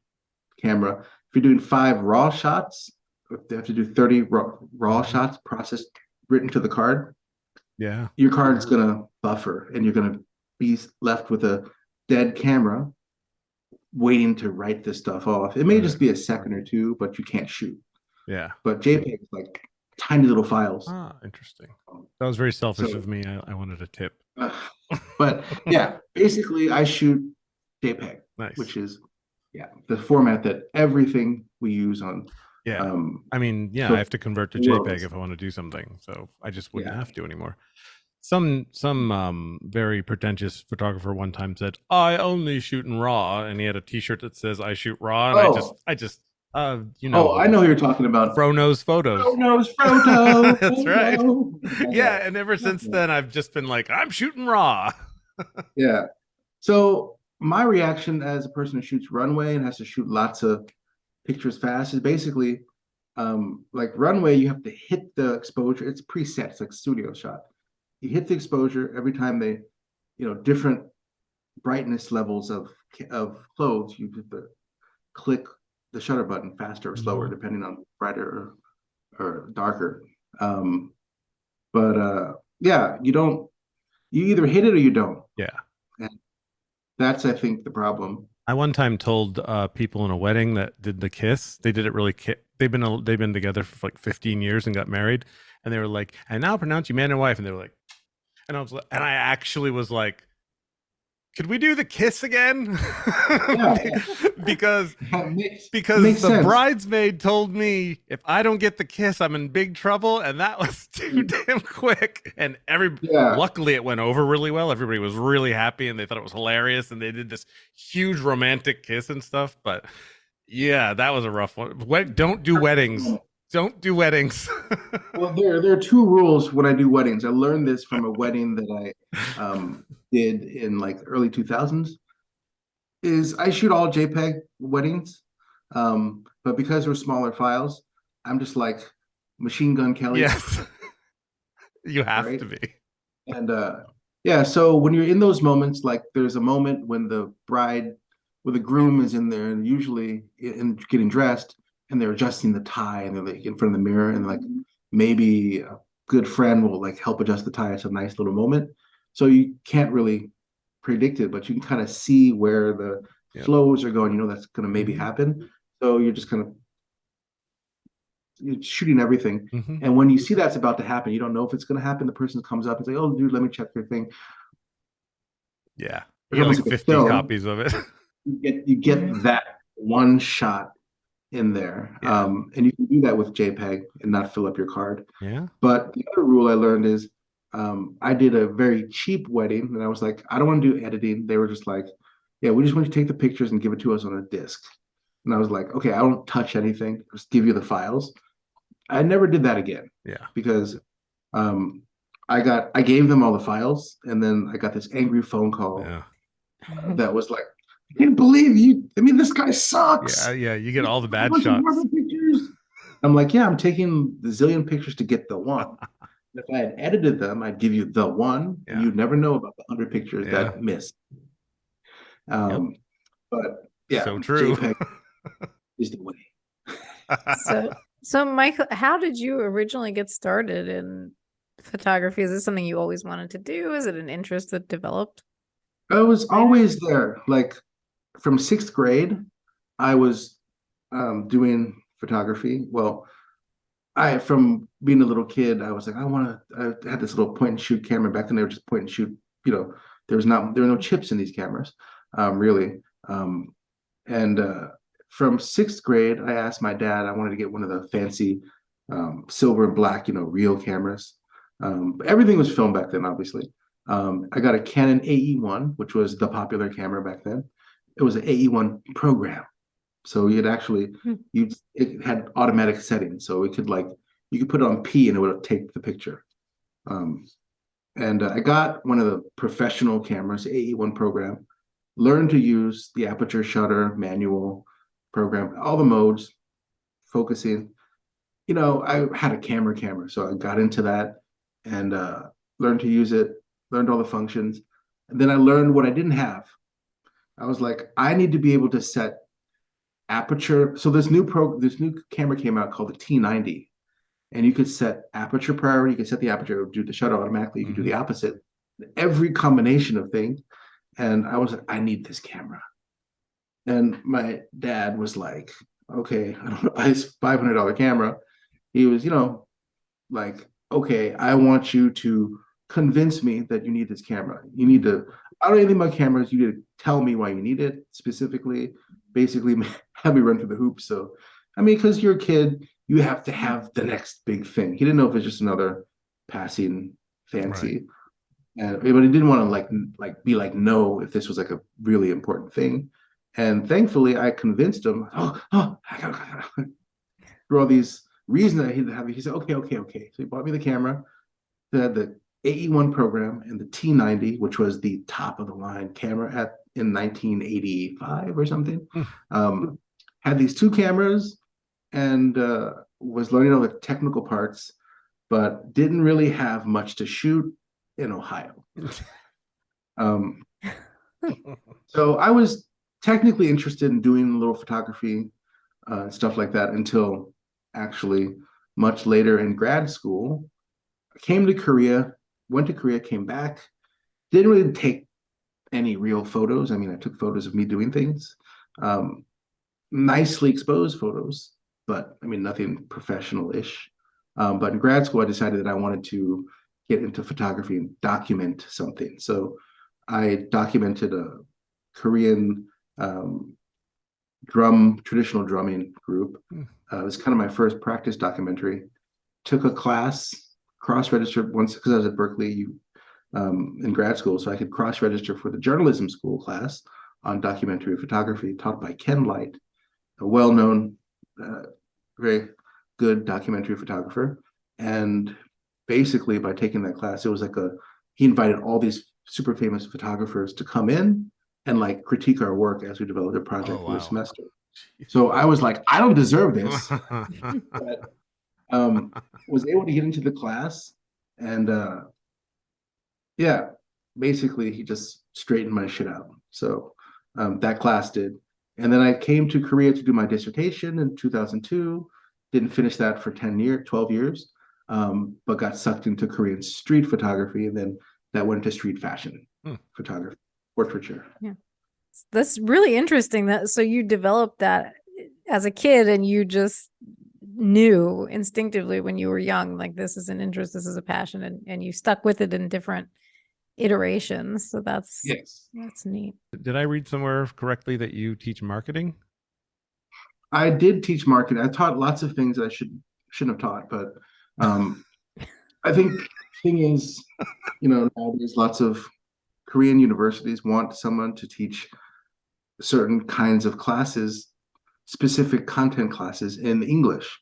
camera, if you're doing 5 raw shots, if they have to do 30 raw shots processed, written to the card, your card's gonna buffer and you're gonna be left with a dead camera waiting to write this stuff off. It may just be a second or two, but you can't shoot. Yeah. But JPEG is like tiny little files. Ah, interesting. That was very selfish of me. I wanted a tip. But yeah, basically I shoot JPEG, which is the format that everything we use on. Yeah. I mean, I have to convert to JPEG if I want to do something. So I just wouldn't have to anymore. Some very pretentious photographer one time said, I only shoot in RAW, and he had a t-shirt that says I shoot RAW, and I just I know who you're talking about. Frono's photos. Frono's photo. That's right. Yeah, and ever since then I've just been like, I'm shooting RAW. Yeah. So my reaction as a person who shoots runway and has to shoot lots of pictures fast is basically like runway, you have to hit the exposure. It's preset, it's like studio shot. You hit the exposure every time they, different brightness levels of clothes. You have to click the shutter button faster or slower, depending on brighter or darker. You either hit it or you don't. Yeah. And that's, I think, the problem. I one time told people in a wedding that did the kiss. They did it really. They've been together for like 15 years and got married, and they were like, "And now pronounce you man and wife," and they were like, and I actually was like, could we do the kiss again? because the bridesmaid told me if I don't get the kiss, I'm in big trouble, and that was too damn quick. And luckily it went over really well. Everybody was really happy, and they thought it was hilarious, and they did this huge romantic kiss and stuff. But yeah, that was a rough one. Don't do weddings. Don't do weddings. Well, there are 2 rules when I do weddings. I learned this from a wedding that I did in like early 2000s. Is I shoot all JPEG weddings, but because they're smaller files, I'm just like Machine Gun Kelly. Yes, you have to be. And Yeah, so when you're in those moments, like there's a moment when the groom is in there, and usually in getting dressed, and they're adjusting the tie, and they're like in front of the mirror, and like maybe a good friend will like help adjust the tie. It's a nice little moment. So you can't really predict it, but you can kind of see where the Yep. flows are going. You know that's going to maybe Hmm. happen. So you're just kind of you're shooting everything. Hmm. And when you see that's about to happen, you don't know if it's going to happen. The person comes up and say, "Oh, dude, let me check your thing." Yeah. You It's get almost like like a 50 film. copies of it. You get that one shot in there, Yeah. and you can do that with JPEG and not fill up your card. Yeah. But the other rule I learned is I did a very cheap wedding, and I was like, I don't want to do editing. They were just like, yeah, we just want you to take the pictures and give it to us on a disc. And I was like, okay, I don't touch anything. Just give you the files. I never did that again Yeah. because um, I gave them all the files, and then I got this angry phone call Yeah. that was like, I can't believe you. I mean, this guy Yeah. sucks. Yeah. You get You all the took a bad bunch of shots. horrible pictures. I'm like, yeah, I'm taking the zillion pictures to get the one. If I had edited them, I'd give you the one, and Yeah. you'd never know about the 100 pictures Yeah. that missed. Yep. Um, but yeah, So true. JPEG is the way. So, so Michael, how did you originally get started in photography? Is this something you always wanted to do? Is it an interest that developed I was later? always there. Like from sixth grade, I was doing photography. Well, I from being a little kid, I was like, I want to. I had this little point and shoot camera back then. They were just point and shoot. You know, there were no chips in these cameras, really. Um, and from sixth grade, I asked my dad. I wanted to get one of the fancy silver and black, real cameras. Everything was filmed back then, obviously. I got a Canon AE1, which was the popular camera back then. It was an AE1 program. So you'd actually Hmm. you it had automatic settings, so it could like you could put it on P and it would take the picture. Um, and I got one of the professional cameras, AE1 program. Learned to use the aperture shutter manual program, all the modes, focusing. I had a camera, so I got into that and learned to use it. Learned all the functions, and then I learned what I didn't have. I was like, I need to be able to set aperture. So this new camera came out called the T90, and you could set aperture priority. You could set the aperture, it would do the shutter automatically. You could do Hmm. the opposite. Every combination of things. And I was like, I need this camera. And my dad was like, okay, I don't know, buy this $500 camera. He was, like, okay, I want you to convince me that you need this camera. You need to, I don't know anything about cameras. You need to tell me why you need it specifically, basically have me run through the hoops. So, I mean, because you're a kid, you have to have the next big thing. He didn't know if it's just another passing Right. fancy. But he didn't want to like be like no if this was like a really important thing. And thankfully, I convinced him. I gotta through all these reasons that he had. He said, okay, okay, okay. So he bought me the camera, the AE1 program, and the T90, which was the top of the line camera in 1985 or something. Hmm. Um, had these two cameras and was learning all the technical parts, but didn't really have much to shoot in Ohio. Um, so I was technically interested in doing a little photography stuff like that until actually much later in grad school. I came to Korea, went to Korea, came back, didn't really take any real photos. I mean, I took photos of me doing things, um, nicely exposed photos, but I mean, nothing professional ish. But in grad school, I decided that I wanted to get into photography and document something. So I documented a Korean um, traditional drumming group. Hmm. It was kind of my first practice documentary. Took a class, cross-registered once because I was at Berkeley in grad school, so I could cross-register for the journalism school class on documentary photography taught by Ken Light, a well-known, uh, very good documentary photographer. And basically, by taking that class, it was like he invited all these super famous photographers to come in and like critique our work as we developed a Oh, project for the wow. semester. So I was like, I don't deserve this, but was able to get into the class and yeah, basically he just straightened my shit out. So that class did. And then I came to Korea to do my dissertation in 2002. Didn't finish that for 12 years, but got sucked into Korean street photography. And then that went to street fashion photography, portraiture. Yeah. That's really interesting that so you developed that as a kid and you just knew instinctively when you were young, like this is an interest, this is a passion, and you stuck with it in different iterations. So that's neat. Did I read somewhere correctly that you teach marketing? I did teach marketing. I taught lots of things that I shouldn't have taught, but I think the thing is, nowadays lots of Korean universities want someone to teach certain kinds of classes, specific content classes in English,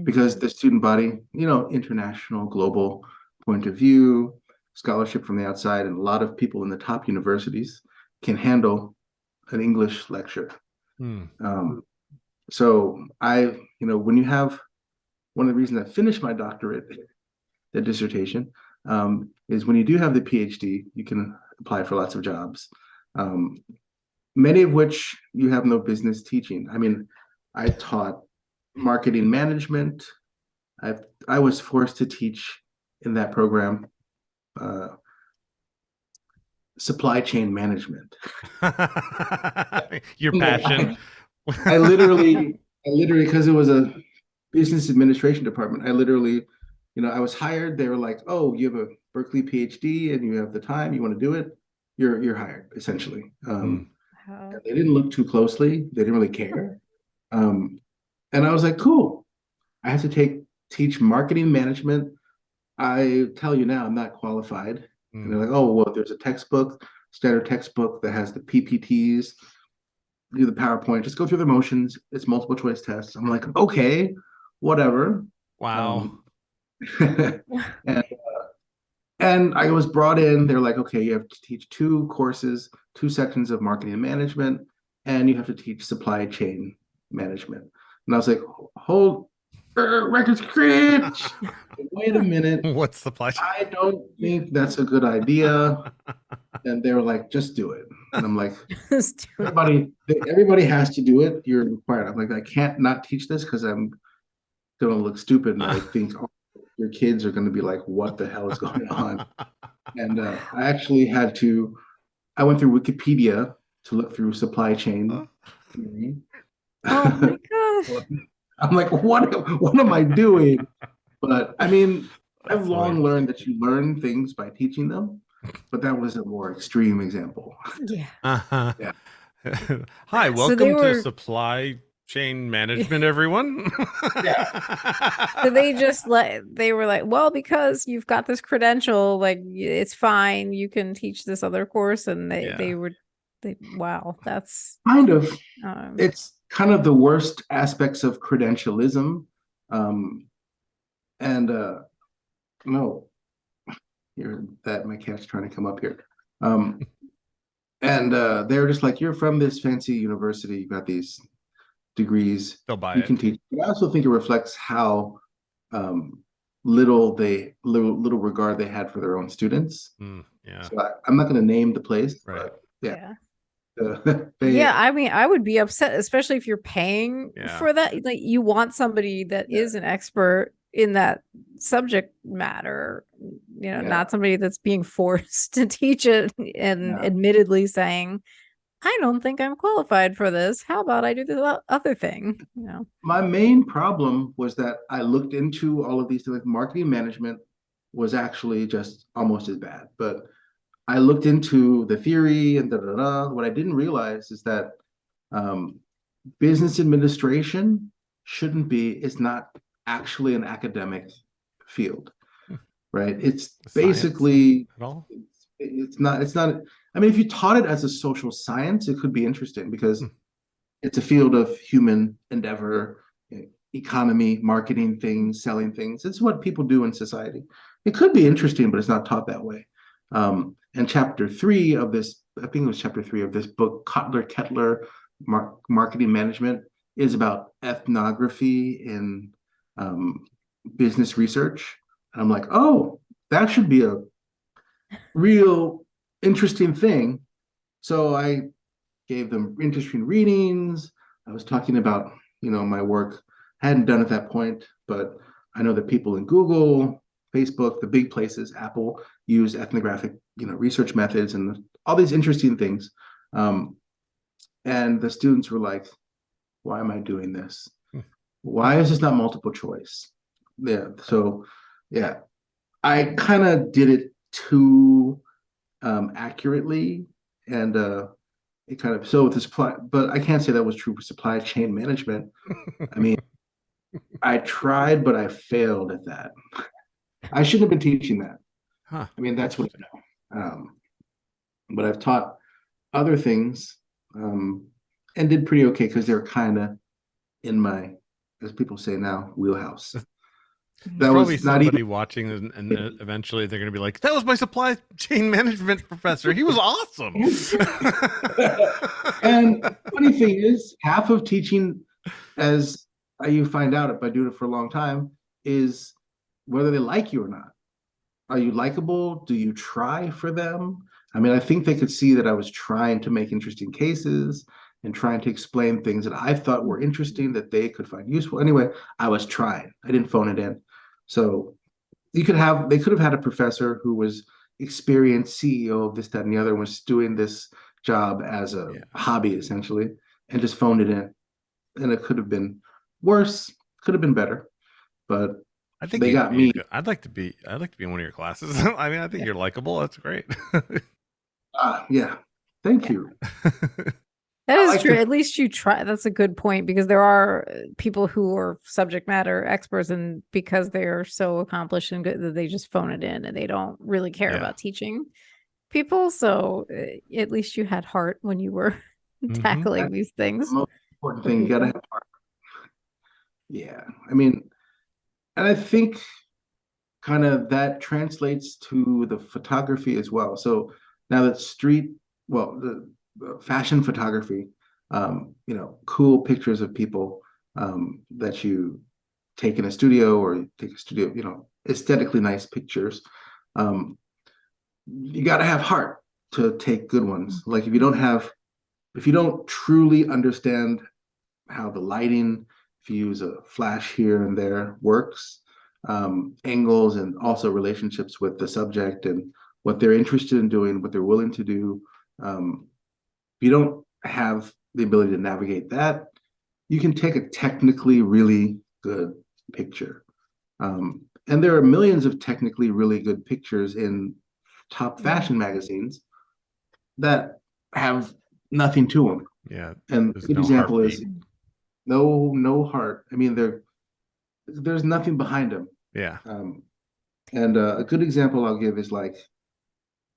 because the student body, international, global point of view, scholarship from the outside, and a lot of people in the top universities can handle an English lecture. So when you have one of the reasons I finished my doctorate, the dissertation, is when you do have the PhD, you can apply for lots of jobs, many of which you have no business teaching. I mean, I taught marketing management. I was forced to teach in that program supply chain management. Your passion. I literally, because it was a business administration department, I literally, I was hired. They were like, "Oh, you have a Berkeley PhD and you have the time. You want to do it? You're hired." Essentially, they didn't look too closely. They didn't really care, and I was like, "Cool." I have to teach marketing management. I tell you now, I'm not qualified. And they're like, "Oh, well, there's a textbook, standard textbook that has the PPTs, do the PowerPoint, just go through the motions. It's multiple choice tests." I'm like, "Okay, whatever." Wow. And I was brought in. They're like, "Okay, you have to teach 2 courses, 2 sections of marketing and management, and you have to teach supply chain management." And I was like, "Hold, record scratch. Wait a minute. What's supply chain? I don't think that's a good idea." And they were like, "Just do it." And I'm like, everybody has to do it. You're required. I'm like, I can't not teach this because I'm going to look stupid. And I think your kids are going to be like, "What the hell is going on?" And I actually I went through Wikipedia to look through supply chain theory. Oh my gosh. I'm like, what am I doing? But I mean, I've long learned that you learn things by teaching them, but that was a more extreme example. Yeah. Yeah. Hi, welcome to supply chain management, everyone. So they were like, "Well, because you've got this credential, like it's fine, you can teach this other course." And wow, that's kind of it's kind of the worst aspects of credentialism. And no, here that my cat's trying to come up here. And they're just like, "You're from this fancy university, you got these degrees, you can teach." But I also think it reflects how little regard they had for their own students. So I'm not going to name the place, but yeah. I mean, I would be upset, especially if you're paying for that. Like, you want somebody that is an expert in that subject matter, not somebody that's being forced to teach it and admittedly saying, "I don't think I'm qualified for this. How about I do the other thing?" My main problem was that I looked into all of these things. Like marketing management was actually just almost as bad, but I looked into the theory and What I didn't realize is that business administration is not actually an academic field, right? It's basically it's not. I mean, if you taught it as a social science, it could be interesting because it's a field of human endeavor, economy, marketing things, selling things. It's what people do in society. It could be interesting, but it's not taught that way. And chapter 3 of this, I think it was chapter 3 of this book, Kotler-Kettler, Marketing Management, is about ethnography in business research. And I'm like, oh, that should be real interesting thing. So I gave them interesting readings. I was talking about, my work. I hadn't done at that point, but I know that people in Google, Facebook, the big places, Apple, use ethnographic, research methods and all these interesting things. Um, and the students were like, why am I doing this? Why is this not multiple choice? Yeah. So, yeah, I kind of did it too accurately, and it kind of so with the supply, but I can't say that was true for supply chain management. I mean, I tried, but I failed at that. I shouldn't have been teaching that. Huh. I mean, that's what I know. But I've taught other things and did pretty okay because they're kind of in my, as people say now, wheelhouse. There's That probably was not somebody even. watching, and eventually they're going to be like, "That was my supply chain management professor. He was awesome." And funny thing is, half of teaching, as you find out by doing it for a long time, is whether they like you or not. Are you likable? Do you try for them? I mean, I think they could see that I was trying to make interesting cases and trying to explain things that I thought were interesting that they could find useful. Anyway, I was trying. I didn't phone it in. So they could have had a professor who was experienced CEO of this, that, and the other, and was doing this job as a Yeah. hobby essentially, and just phoned it in. And it could have been worse, could have been better, but I think they you could got be. me. I'd like to be. I'd like to be in one of your classes. I mean, I think you're likable. That's great. Yeah, thank Yeah. you. That I is like true. to. At least you try. That's a good point because there are people who are subject matter experts, and because they're so accomplished and good that they just phone it in and they don't really care Yeah. about teaching people. So at least you had heart when you were Hmm. tackling That's these the things most important for thing. You gotta people. have heart. Yeah, I mean, and I think kind of that translates to the photography as well. So now that well, the fashion photography, cool pictures of people that you take in a studio or take a studio, aesthetically nice pictures. Um, you got to have heart to take good ones. Like if you don't truly understand how the lighting, if you use a flash here and there, works, angles, and also relationships with the subject and what they're interested in doing, what they're willing to do. If you don't have the ability to navigate that, you can take a technically really good picture. And there are millions of technically really good pictures in top fashion magazines that have nothing to them. Yeah. And a There's good no example heartbeat. is no heart. I mean, there's nothing behind them. Yeah. And a good example I'll give is like,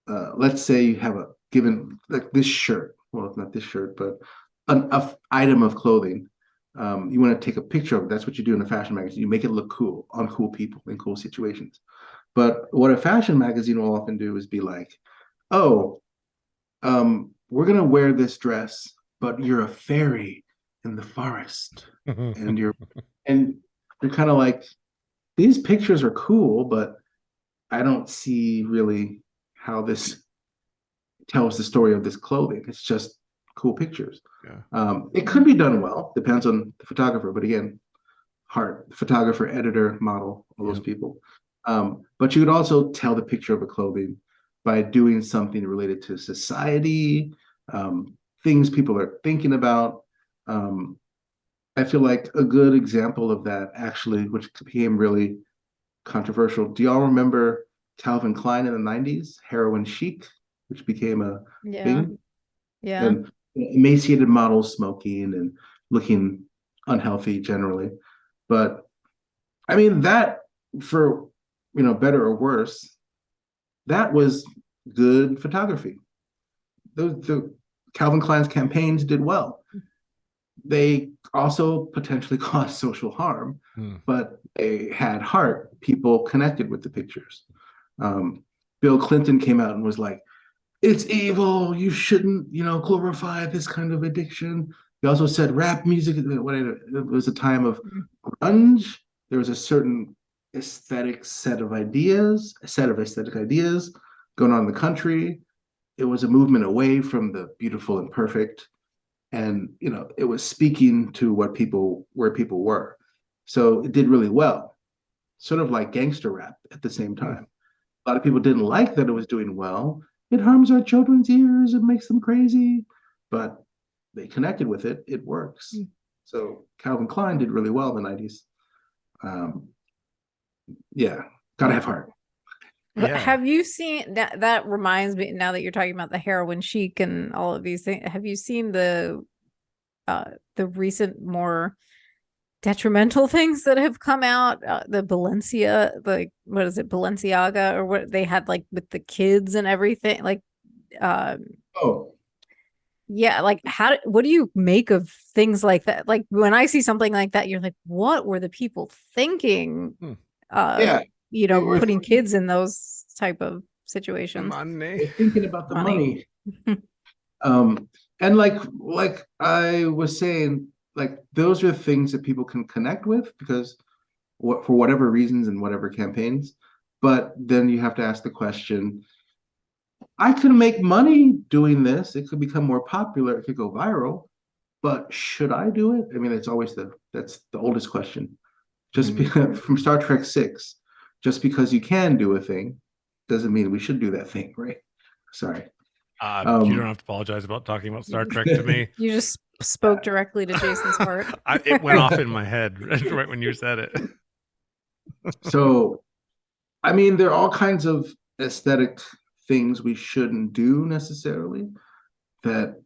let's say you have a given like this shirt. Well, not this shirt, but an item of clothing. You want to take a picture of it. That's what you do in a fashion magazine. You make it look cool on cool people in cool situations. But what a fashion magazine will often do is be like, oh, we're gonna wear this dress, but you're a fairy in the forest, and and you're kind of like, these pictures are cool, but I don't see really how this tells the story of this clothing. It's just cool pictures. Yeah. It could be done well, depends on the photographer, but again, heart, photographer, editor, model, all those Yep. people. But you could also tell the picture of a clothing by doing something related to society, things people are thinking about. Um, I feel like a good example of that actually, which became really controversial. Do y'all remember Calvin Klein in the 90s, heroin chic, which became a Yeah. thing? Yeah. And emaciated models smoking and looking unhealthy generally. But I mean, that for, better or worse, that was good photography. The Calvin Klein's campaigns did well. They also potentially caused social harm, Hmm. but they had heart. People connected with the pictures. Um, Bill Clinton came out and was like, it's evil. You shouldn't, glorify this kind of addiction. He also said rap music. It was a time of grunge. There was a certain aesthetic set of ideas, a set of aesthetic ideas going on in the country. It was a movement away from the beautiful and perfect, and it was speaking to where people were. So it did really well, sort of like gangster rap at the same Hmm. time. A lot of people didn't like that it was doing well. It harms our children's ears, it makes them crazy, but they connected with it. It works. So Calvin Klein did really well in the 90s. um, yeah, gotta have heart. But Yeah. have you seen that? That reminds me, now that you're talking about the heroin chic and all of these things, have you seen the recent more detrimental things that have come out? The Balencia, like what is it, Balenciaga, or what they had like with the kids and everything, like um Oh, yeah, like what do you make of things like that? Like when I see something like that, you're like, what were the people thinking? Hmm. Uh, yeah. They were putting kids in those type of situations. Money. they're thinking about the Money. money. Um, and like I was saying, like those are things that people can connect with because for whatever reasons and whatever campaigns. But then you have to ask the question, I could make money doing this. It could become more popular. It could go viral. But should I do it? I mean, that's the oldest question. Just Mhm. from Star Trek 6, just because you can do a thing doesn't mean we should do that thing, right? Sorry. You don't Um, have to apologize about talking about Star Trek to me. You just spoke directly to Jason's heart. It went off in my head right when you said it. so, I mean, there are all kinds of aesthetic things we shouldn't do necessarily that,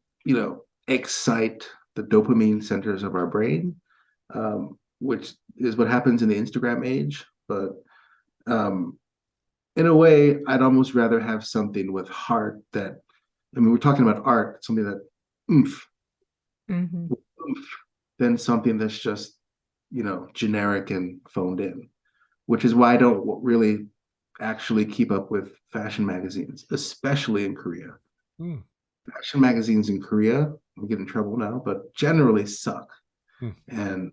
excite the dopamine centers of our brain, which is what happens in the Instagram age. But um, in a way, I'd almost rather have something with heart that, I mean, we're talking about art, something that oomph, Mhm. oomph, than something that's just, generic and phoned in, which is why I don't really actually keep up with fashion magazines, especially in Korea. Hmm. Fashion magazines in Korea, I'm getting in trouble now, but generally suck. Hmm. And,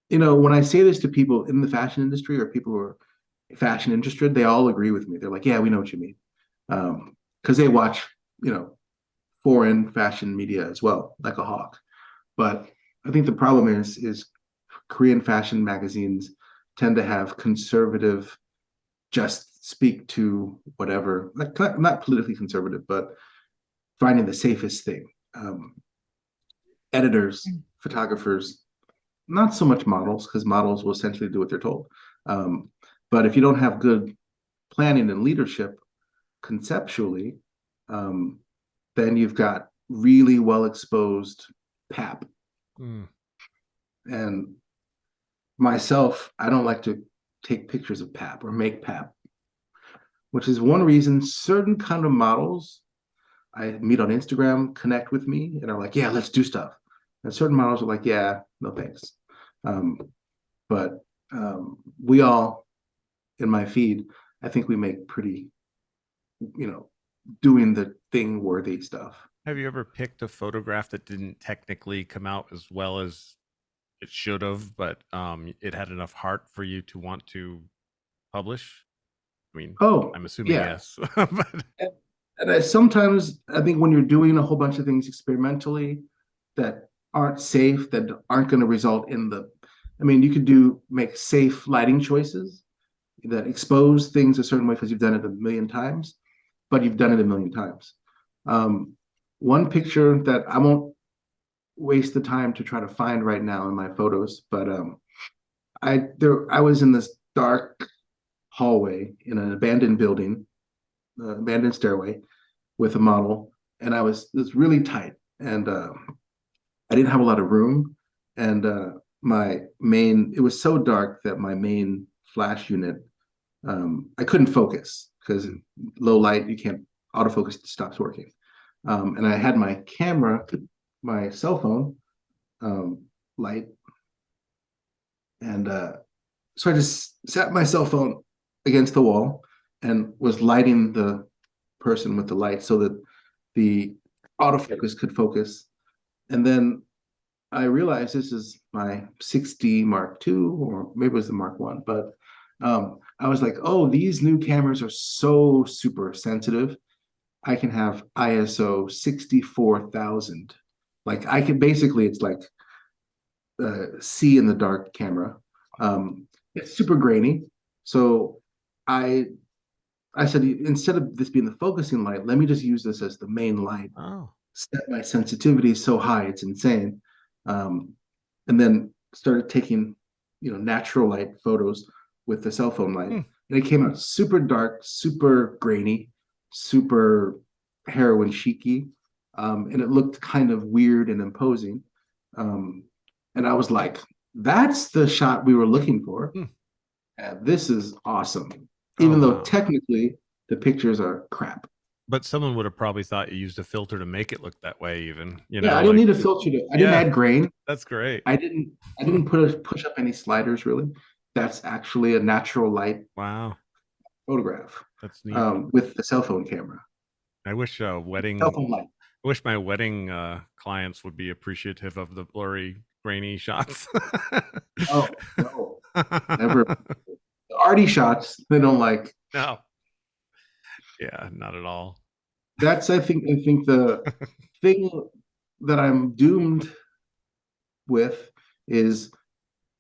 when I say this to people in the fashion industry or people who are fashion interested, they all agree with me. They're like, yeah, we know what you mean. Because they watch, you know, foreign fashion media as well, like a hawk. But I think the problem is Korean fashion magazines tend to have conservative, just speak to whatever, like not politically conservative, but finding the safest thing. Editors, photographers, not so much models, because models will essentially do what they're told. Um, but if you don't have good planning and leadership conceptually, um, then you've got really well exposed pap. Hmm. And myself, I don't like to take pictures of pap or make pap, which is one reason certain kind of models I meet on Instagram connect with me and are like, yeah, let's do stuff. And certain models are like, yeah, no thanks. Um, but we all in my feed, I think we make pretty, you know, doing the thing worthy stuff. Have you ever picked a photograph that didn't technically come out as well as it should have, but it had enough heart for you to want to publish? I mean, Oh, I'm assuming yeah. yes. But And sometimes I think when you're doing a whole bunch of things experimentally that aren't safe, that aren't going to result in I mean, you could make safe lighting choices that expose things a certain way because you've done it a million times, but you've done it a million times. Um, One picture that I won't waste the time to try to find right now in my photos, but I was in this dark hallway in an abandoned building, abandoned stairway with a model, and it was really tight, and I didn't have a lot of room, and it was so dark that my main flash unit, I couldn't focus because low light, you can't autofocus stops working. And I had my camera, my cell phone, light, and so I just sat my cell phone against the wall and was lighting the person with the light so that the autofocus could focus. And then I realized this is my 6D Mark II, or maybe it was the Mark I, but I was like, oh, these new cameras are so super sensitive. I can have ISO 64,000. Like I can basically, it's like see in the dark camera. It's super grainy. So I I said instead of this being the focusing light, let me just use this as the main light. Oh. Set my sensitivity so high, it's insane. Um, and then started taking, natural light photos with the cell phone light. Hmm. And it came out super dark, super grainy, super heroin chicy. And it looked kind of weird and imposing. Um, and I was like, that's the shot we were looking for. Hmm. And this is awesome. Oh, Even though wow. technically the pictures are crap. But someone would have probably thought you used a filter to make it look that way, even, Yeah, I didn't like, need a filter I didn't yeah, add grain. that's great. I didn't push up any sliders really. That's actually a natural light Wow. photograph That's neat. with the cell phone camera. I wish Cell phone light. I wish my wedding clients would be appreciative of the blurry, grainy shots. Oh no, never. The arty shots they don't like. No. Yeah, not at all. That's I think the thing that I'm doomed with is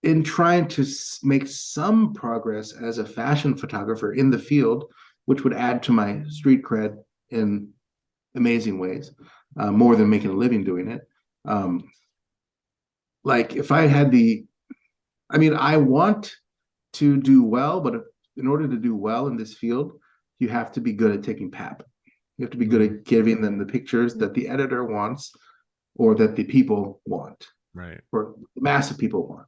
in trying to make some progress as a fashion photographer in the field, which would add to my street cred in amazing ways, more than making a living doing it. Um, like if I had I mean, I want to do well, but in order to do well in this field, you have to be good at taking pap. You have to be good Mm, at giving them the pictures that the editor wants or that the people want right. or the mass of people want.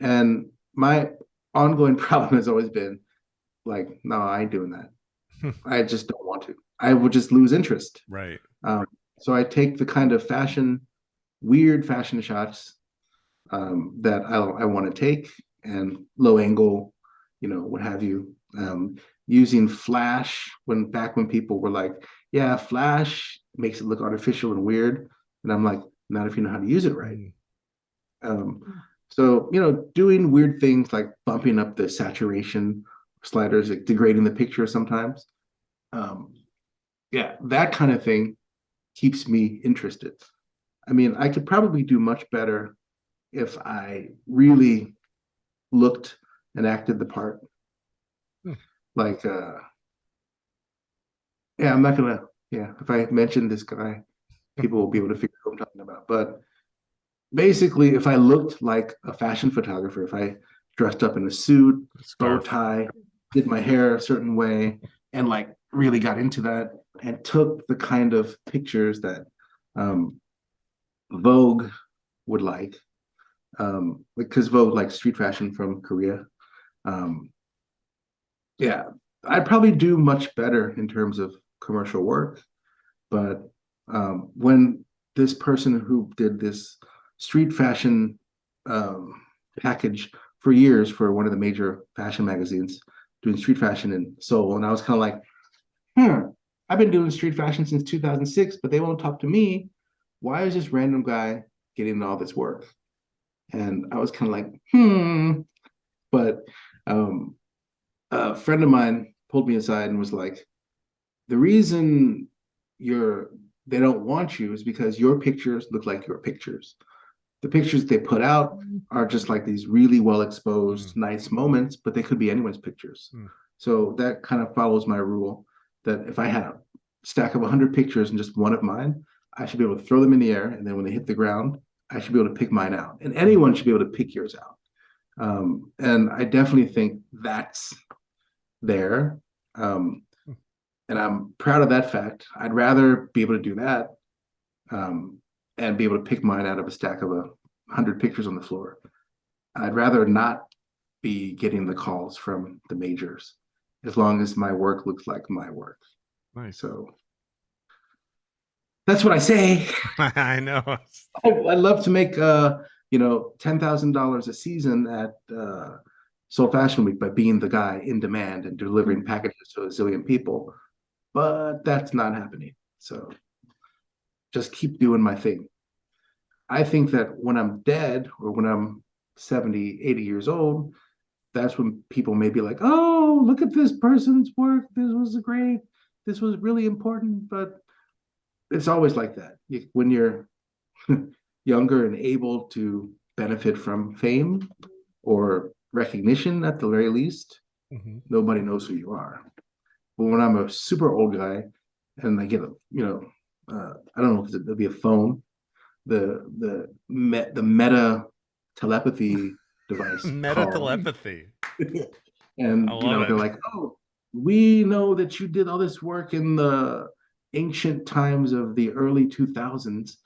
And my ongoing problem has always been like, no, I ain't doing that. I just don't want to. I would just lose interest. Right. Um, so I take the kind of weird fashion shots that I want to take and low angle, what have you. Using flash back when people were like, yeah, flash makes it look artificial and weird. And I'm like, not if you know how to use it right. Mm, So, doing weird things like bumping up the saturation sliders, like degrading the picture sometimes. Um, yeah, that kind of thing keeps me interested. I mean, I could probably do much better if I really looked and acted the part. mm. Like, yeah, I'm not gonna, yeah, if I mention this guy, people will be able to figure out what I'm talking about. But basically, if I looked like a fashion photographer, if I dressed up in a suit, bow Scarf. tie, did my hair a certain way, and like really got into that and took the kind of pictures that um, Vogue would like, because Vogue likes street fashion from Korea. Um, yeah, I'd probably do much better in terms of commercial work. But when this person who did this street fashion um, package for years for one of the major fashion magazines, doing street fashion in Seoul, and I was kind of like, I've been doing street fashion since 2006, but they won't talk to me. Why is this random guy getting all this work? And I was kind of like, But um, a friend of mine pulled me aside and was like, the reason you're they don't want you is because your pictures look like your pictures. The pictures they put out are just like these really well exposed, Mm, nice moments, but they could be anyone's pictures. mm. So that kind of follows my rule that if I had a stack of 100 pictures and just one of mine, I should be able to throw them in the air. And then when they hit the ground, I should be able to pick mine out. And anyone should be able to pick yours out. And I definitely think that's there. Um, and I'm proud of that fact. I'd rather be able to do that um, and be able to pick mine out of a stack of 100 pictures on the floor. I'd rather not be getting the calls from the majors as long as my work looks like my work. Nice. So that's what I say. I know. I'd love to make $10,000 a season at Seoul Fashion Week by being the guy in demand and delivering packages to a zillion people, but that's not happening. So just keep doing my thing. I think that when I'm dead or when I'm 70, 80 years old, that's when people may be like, oh, look at this person's work. This was great. This was really important. But it's always like that. When you're younger and able to benefit from fame or recognition at the very least, nobody knows who you are. But when I'm a super old guy and I get I don't know if it'll be a phone, the meta telepathy device Meta call, telepathy. I and love they're it. like, oh, we know that you did all this work in the ancient times of the early 2000s.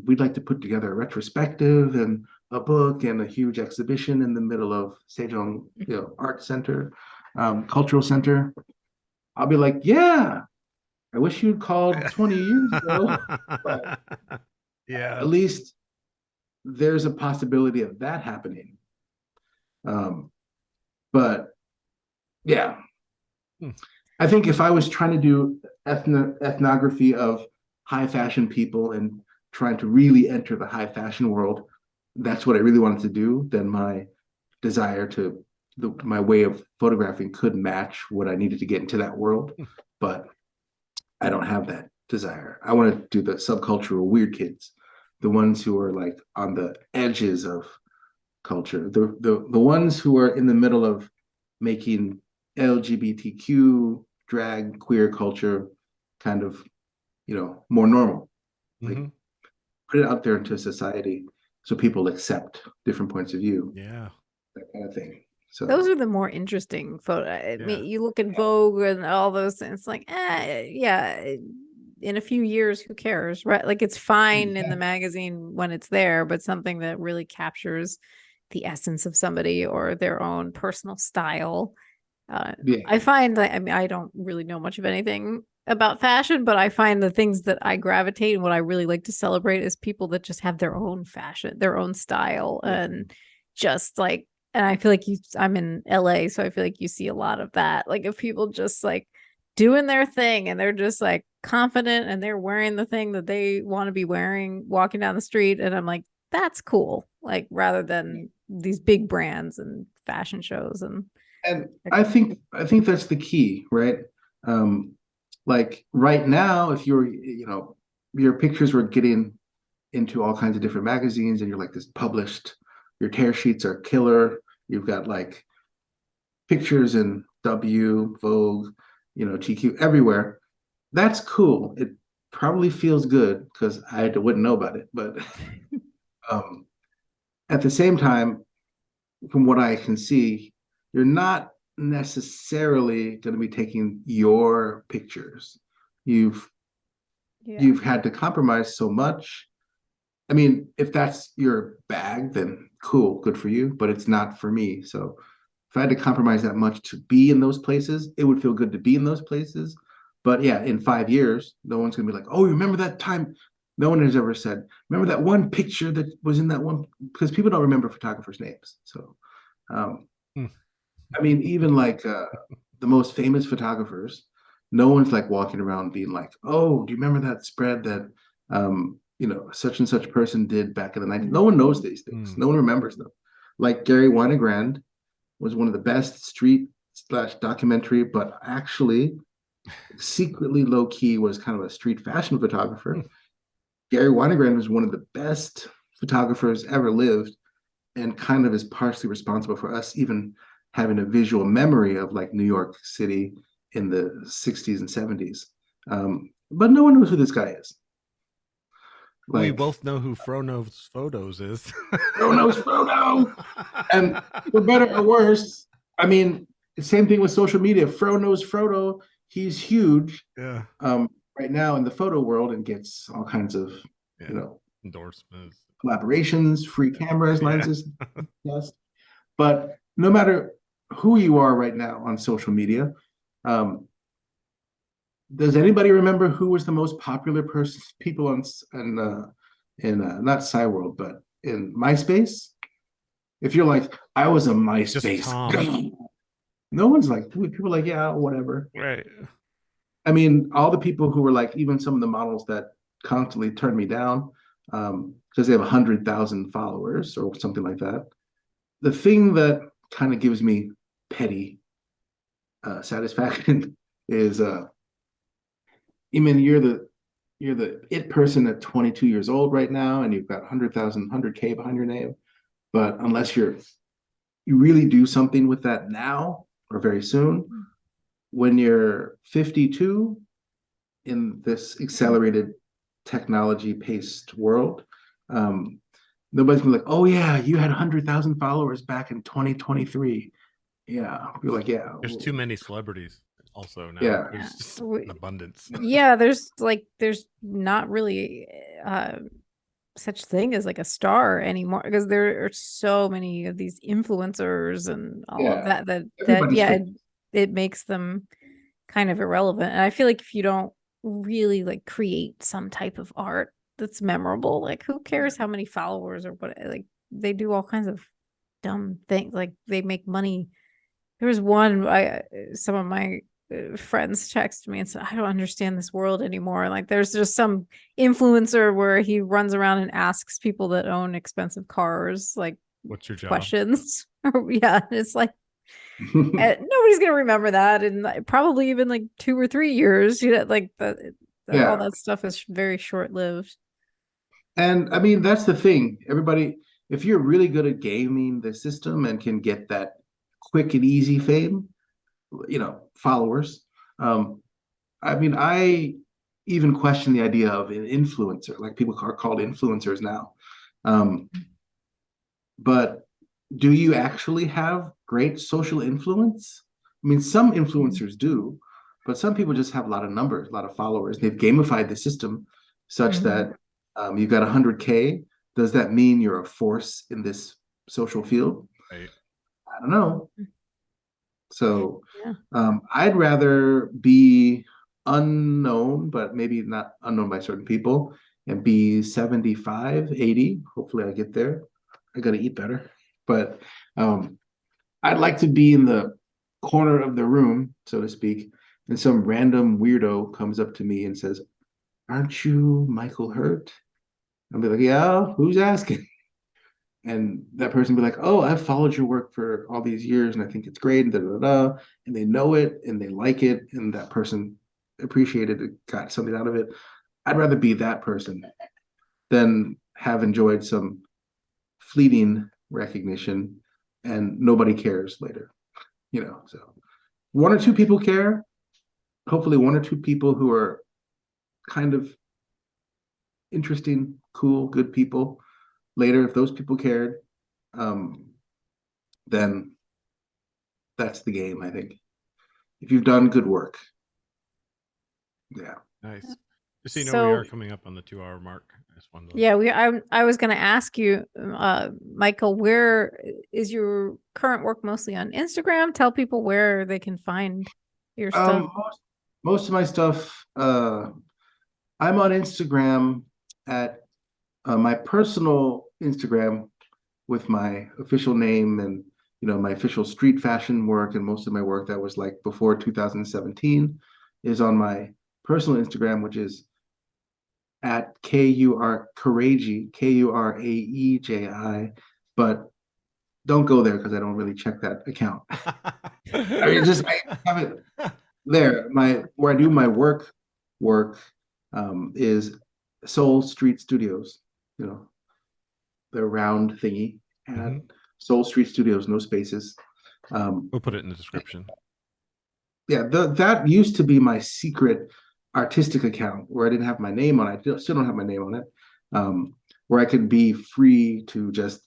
We'd like to put together a retrospective and a book and a huge exhibition in the middle of Sejong, Art Center, Cultural Center. I'll be like, yeah, I wish you'd called 20 years ago, but Yeah. at least there's a possibility of that happening. But yeah, Hmm. I think if I was trying to do ethnography of high fashion people and trying to really enter the high fashion world, that's what I really wanted to do, then my desire to my way of photographing could match what I needed to get into that world. But I don't have that desire. I want to do the subcultural weird kids, the ones who are like on the edges of culture, the ones who are in the middle of making LGBTQ drag queer culture kind of more normal. Like Mm-hmm. put it out there into society so people accept different points of view, Yeah. that kind of thing. Those So are the more interesting photo. I Yeah. mean, you look at Vogue and all those things. It's like, yeah. In a few years, who cares, right? Like it's fine in the magazine when it's there, but something that really captures the essence of somebody or their own personal style. yeah, I find that, I mean, I don't really know much of anything about fashion, but I find the things that I gravitate and what I really like to celebrate is people that just have their own fashion, their own style, yeah. and just like, and I feel like I'm in LA, so I feel like you see a lot of that. Like if people just like doing their thing and they're just like confident and they're wearing the thing that they want to be wearing, walking down the street. And I'm like, that's cool. Like rather than these big brands and fashion shows and And I think that's the key, right? Um, like right now, if your pictures were getting into all kinds of different magazines and you're like this published, your tear sheets are killer. You've got like pictures in W, Vogue, GQ everywhere. That's cool. It probably feels good because I wouldn't know about it. But um, at the same time, from what I can see, you're not necessarily going to be taking your pictures. You've yeah. you've had to compromise so much. I mean, if that's your bag, then cool, good for you, but it's not for me. So if I had to compromise that much to be in those places, it would feel good to be in those places. But yeah, in 5 years, no one's gonna be like, oh, remember that time? No one has ever said, remember that one picture that was in that one, because people don't remember photographers' names. So um, Hmm. I mean, even like the most famous photographers, no one's like walking around being like, "Oh, do you remember that spread that such and such person did back in the 90s?" No one knows these things. Hmm. No one remembers them. Like Gary Winogrand was one of the best street slash documentary, but actually secretly low key was kind of a street fashion photographer. Gary Winogrand was one of the best photographers ever lived and kind of is partially responsible for us even having a visual memory of like New York City in the 60s and 70s. But no one knows who this guy is. We Like, both know who Frono's Photos is. Fro knows Frodo. And for better or worse, I mean, same thing with social media. Fro knows Frodo. He's huge Yeah. right now in the photo world and gets all kinds of, Yeah. you know, Endorsements. collaborations, free cameras, Yeah. lenses. Yes. But no matter who you are right now on social media, um, does anybody remember who was the most popular person, people on in not Cyworld, but in MySpace? If you're like, I was a Just MySpace, Tom. no one's like, people are like, yeah, whatever. Right. I mean, all the people who were like, even some of the models that constantly turned me down because they have 100,000 followers or something like that. The thing that kind of gives me petty satisfaction is I mean, you're the it person at 22 years old right now, and you've got 100,000, 100K behind your name. But unless you really do something with that now or very soon, when you're 52 in this accelerated technology paced world, um, nobody's gonna be like, oh yeah, you had 100,000 followers back in 2023. Yeah, you're like, yeah, There's too many celebrities also now. yeah, There's just an abundance. Yeah, there's not really such thing as like a star anymore because there are so many of these influencers and all of yeah. that Everybody's yeah, famous. it makes them kind of irrelevant. And I feel like if you don't really like create some type of art that's memorable, like who cares how many followers or what, like they do all kinds of dumb things, like they make money. There was one some of my friends texted me and said, I don't understand this world anymore. Like there's just some influencer where he runs around and asks people that own expensive cars like What's your job? questions. Yeah, it's like nobody's gonna remember that in like, probably even like 2 or 3 years. You know, like all Yeah. that stuff is very short lived. And I mean, that's the thing. Everybody, if you're really good at gaming the system and can get that quick and easy fame, followers. Um, I mean, I even question the idea of an influencer, like people are called influencers now. Um, but do you actually have great social influence? I mean, some influencers do, but some people just have a lot of numbers, a lot of followers. They've gamified the system such that you've got 100K. Does that mean you're a force in this social field? Right. I don't know. So Yeah. I'd rather be unknown, but maybe not unknown by certain people, and be 75, 80. Hopefully I get there. I got to eat better. But I'd like to be in the corner of the room, so to speak, and some random weirdo comes up to me and says, aren't you Michael Hurt? I'll be like, yeah, who's asking? And that person be like, oh, I've followed your work for all these years and I think it's great, and da da da. And they know it and they like it, and that person appreciated it, got something out of it. I'd rather be that person than have enjoyed some fleeting recognition and nobody cares later. So one or two people care, hopefully one or two people who are kind of interesting, cool, good people. Later, if those people cared, um, then that's the game, I think. If you've done good work. Yeah. Nice. Just so you know, we So are coming up on the 2 hour mark. I just wanted to... yeah, I was gonna ask you, Michael, where is your current work mostly on Instagram? Tell people where they can find your stuff. Most of my stuff, I'm on Instagram at my personal Instagram with my official name and my official street fashion work, and most of my work that was like before 2017 is on my personal Instagram, which is at Kuraeji, Kureji, but don't go there because I don't really check that account. I mean, I have it there. Where I do my work is Seoul Street Studios, the round thingy at Seoul Street Studios, no spaces. We'll put it in the description. Yeah, that used to be my secret artistic account where I didn't have my name on it. I still don't have my name on it. Where I could be free to just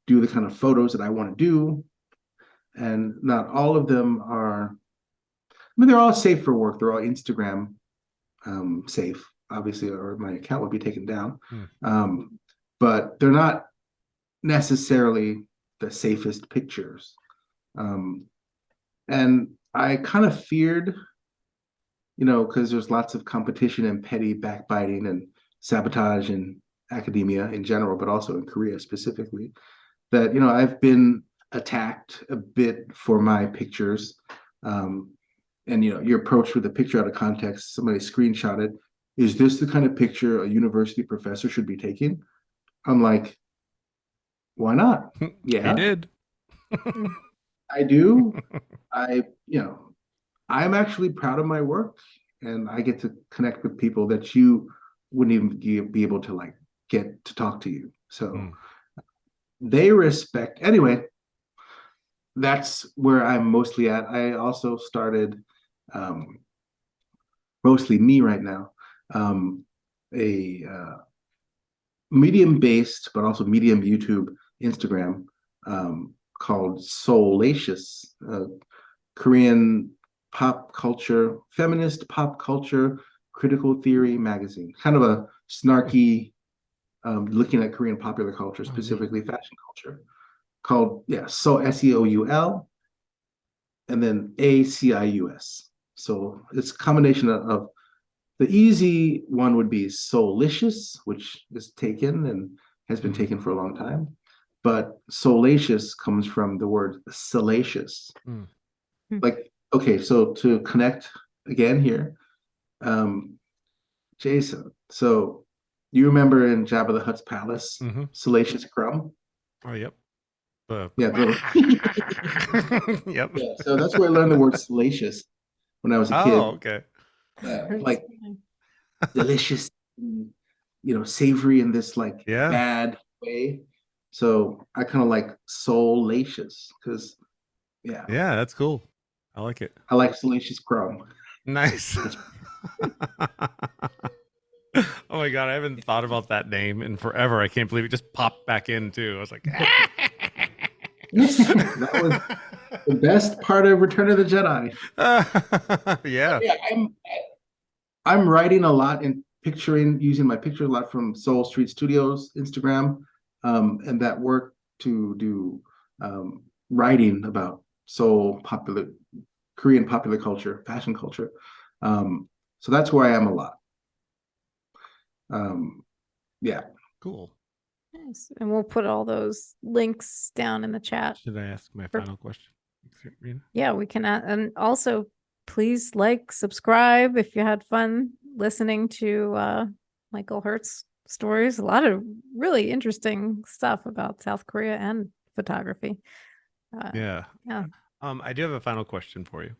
do the kind of photos that I want to do. And not all of them are, I mean, they're all safe for work. They're all Instagram safe, obviously, or my account would be taken down. But they're not necessarily the safest pictures. And I kind of feared, because there's lots of competition and petty backbiting and sabotage in academia in general, but also in Korea specifically, that, I've been attacked a bit for my pictures. And, you're approached with a picture out of context, somebody screenshot it. Is this the kind of picture a university professor should be taking? I'm like, why not? Yeah. He did. I do. I'm actually proud of my work, and I get to connect with people that you wouldn't even be able to like get to talk to you. So Mm. they respect. Anyway, that's where I'm mostly at. I also started, um, mostly me right now, a medium based, but also medium YouTube, Instagram, called Soulacious, Korean pop culture, feminist pop culture, critical theory magazine. Kind of a snarky, looking at Korean popular culture, Oh, neat. specifically fashion culture, called, yeah, so Seoul, and then ACIUS. So it's a combination of the easy one would be Soulicious, which is taken and has been Mhm. taken for a long time. But Soulacious comes from the word salacious. Mm. Like, okay, so to connect again here, um, Jason. So you remember in Jabba the Hutt's palace, Mm-hmm. Salacious Crumb? Oh, yep. The Yeah, yep. yeah. So that's where I learned the word salacious when I was a Oh, kid. okay. Yeah, That's like funny. delicious, savory in this like Yeah. bad way. So I kind of like soulacious because yeah, Yeah, that's cool. I like it. I like salacious crumb. Nice. That's Oh my god, I haven't thought about that name in forever. I can't believe it just popped back in too. I was like, that was the best part of Return of the Jedi. But yeah. yeah, I'm writing a lot and picturing using my picture a lot from Soul Street Studios Instagram, and that work to do, writing about Seoul popular Korean popular culture, fashion culture. So that's where I am a lot. Um, yeah. Cool. Nice. And we'll put all those links down in the chat. Should I ask my For, final question? Rena? yeah, we can and also please like, subscribe if you had fun listening to Michael Hurt's stories. A lot of really interesting stuff about South Korea and photography. Yeah. Yeah. I do have a final question for you.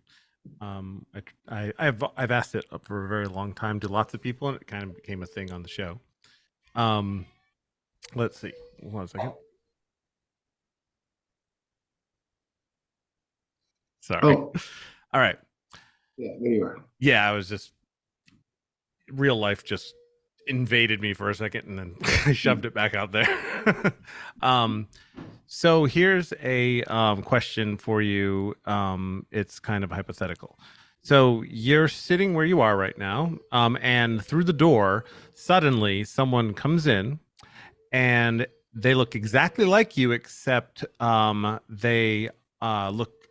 I've asked it for a very long time to lots of people, and it kind of became a thing on the show. Um, let's see. Hold on a second. Sorry. Oh, All right. yeah, there you are. Yeah, I was just real life just invaded me for a second, and then I shoved it back out there. um, so here's a question for you. It's kind of hypothetical. So you're sitting where you are right now, and through the door, suddenly someone comes in, and they look exactly like you, except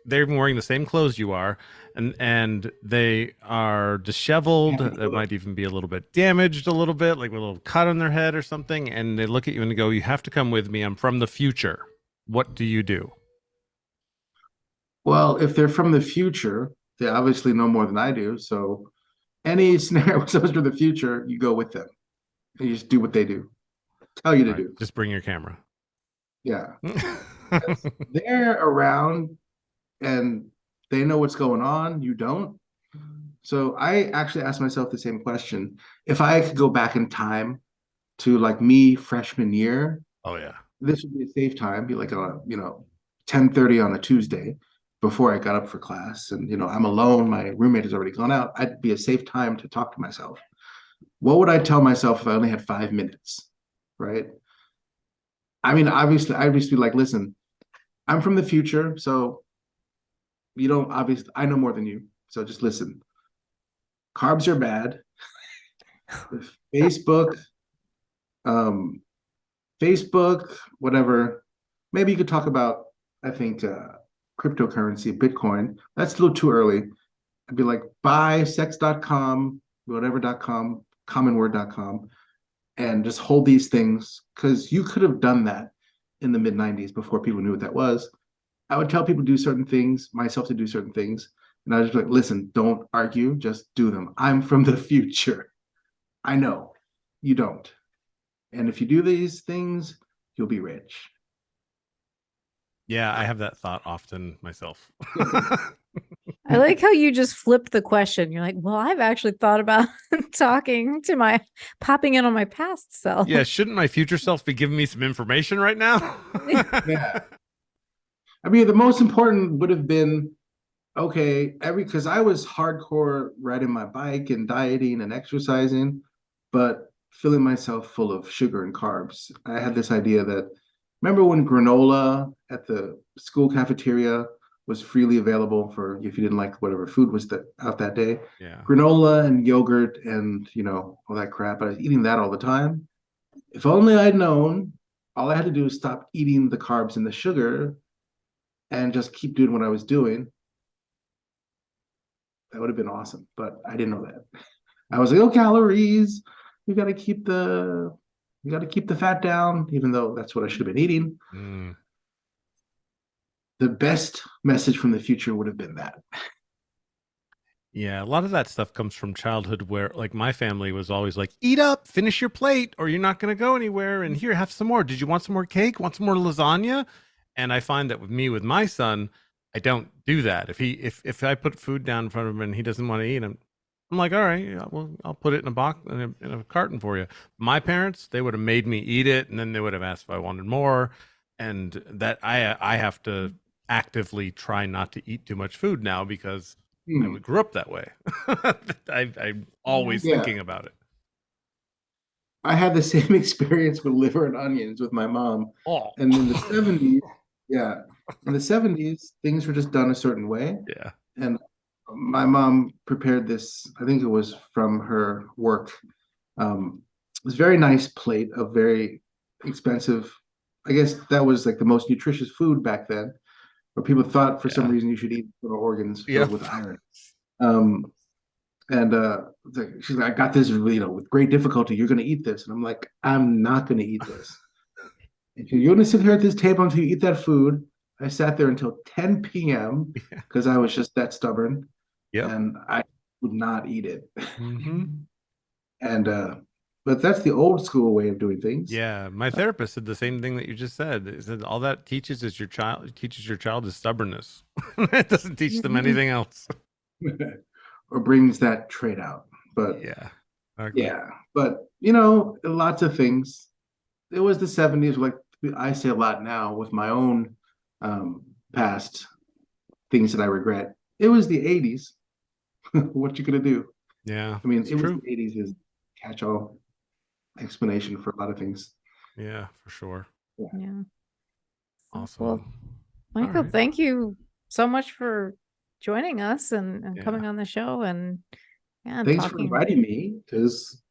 they're even wearing the same clothes you are, and they are disheveled. They might even be a little bit damaged, a little bit, like with a little cut on their head or something. And they look at you and go, "You have to come with me. I'm from the future." What do you do? Well, if they're from the future, they obviously know more than I do. So any scenario with someone's from the future, you go with them and you just do what they do, tell you to All right, do. just bring your camera. Yeah. They're around and they know what's going on. You don't. So I actually asked myself the same question. If I could go back in time to like me freshman year, Oh yeah. this would be a safe time, be like a, 10:30 on a Tuesday before I got up for class. And, I'm alone. My roommate has already gone out. I'd be a safe time to talk to myself. What would I tell myself if I only had 5 minutes? Right. I mean, obviously, I'd just be like, listen, I'm from the future. So you don't obviously, I know more than you. So just listen. Carbs are bad. Facebook, um, Facebook, whatever. Maybe you could talk about, I think, cryptocurrency, Bitcoin. That's a little too early. I'd be like, buy sex.com, whatever.com, commonword.com, and just hold these things because you could have done that in the mid 90s before people knew what that was. I would tell people to do certain things, myself to do certain things. And I was just like, listen, don't argue, just do them. I'm from the future. I know you don't. And if you do these things, you'll be rich. Yeah, I have that thought often myself. I like how you just flipped the question. You're like, well, I've actually thought about popping in on my past self. Yeah, shouldn't my future self be giving me some information right now? Yeah. I mean, the most important would have been okay, because I was hardcore riding my bike and dieting and exercising, but filling myself full of sugar and carbs. I had this idea that remember when granola at the school cafeteria was freely available for if you didn't like whatever food was out that day? Yeah. Granola and yogurt and all that crap. I was eating that all the time. If only I'd known, all I had to do was stop eating the carbs and the sugar and just keep doing what I was doing. That would have been awesome, but I didn't know that. I was like, oh, calories. You got to keep the fat down, even though that's what I should have been eating. Mm. The best message from the future would have been that. Yeah, a lot of that stuff comes from childhood where like my family was always like, eat up, finish your plate, or you're not going to go anywhere. And here, have some more. Did you want some more cake? Want some more lasagna? And I find that with my son, I don't do that. If I put food down in front of him and he doesn't want to eat, I'm like, all right, yeah, well, I'll put it in a box in a carton for you. My parents, they would have made me eat it, and then they would have asked if I wanted more, and that I have to actively try not to eat too much food now because I grew up that way. I'm always Yeah. thinking about it. I had the same experience with liver and onions with my mom. Oh, And in the 70s, yeah, in the 70s, things were just done a certain way. yeah, And my mom prepared this, I think it was from her work. This very nice plate of very expensive, I guess that was like the most nutritious food back then, where people thought for some yeah, reason you should eat little organs yeah. filled with iron. Um, and she's like, I got this, with great difficulty. You're going to eat this. And I'm like, I'm not going to eat this. If you're going to sit here at this table until you eat that food, I sat there until 10 p.m. Yeah. because I was just that stubborn Yep. and I would not eat it. Mm-hmm. And, but that's the old school way of doing things. Yeah, my therapist said the same thing that you just said. He said all that teaches your child is stubbornness. It doesn't teach them anything else. Or brings that trait out. But Yeah. Okay. yeah, but lots of things. It was the 70s, like I say a lot now with my own past things that I regret. It was the 80s. What you gonna do? Yeah, I mean, it's it was true. the 80s is catch-all explanation for a lot of things. Yeah, for sure. Yeah. Awesome. Well, All Michael, right. thank you so much for joining us and Yeah. coming on the show and Thanks for talking. inviting me because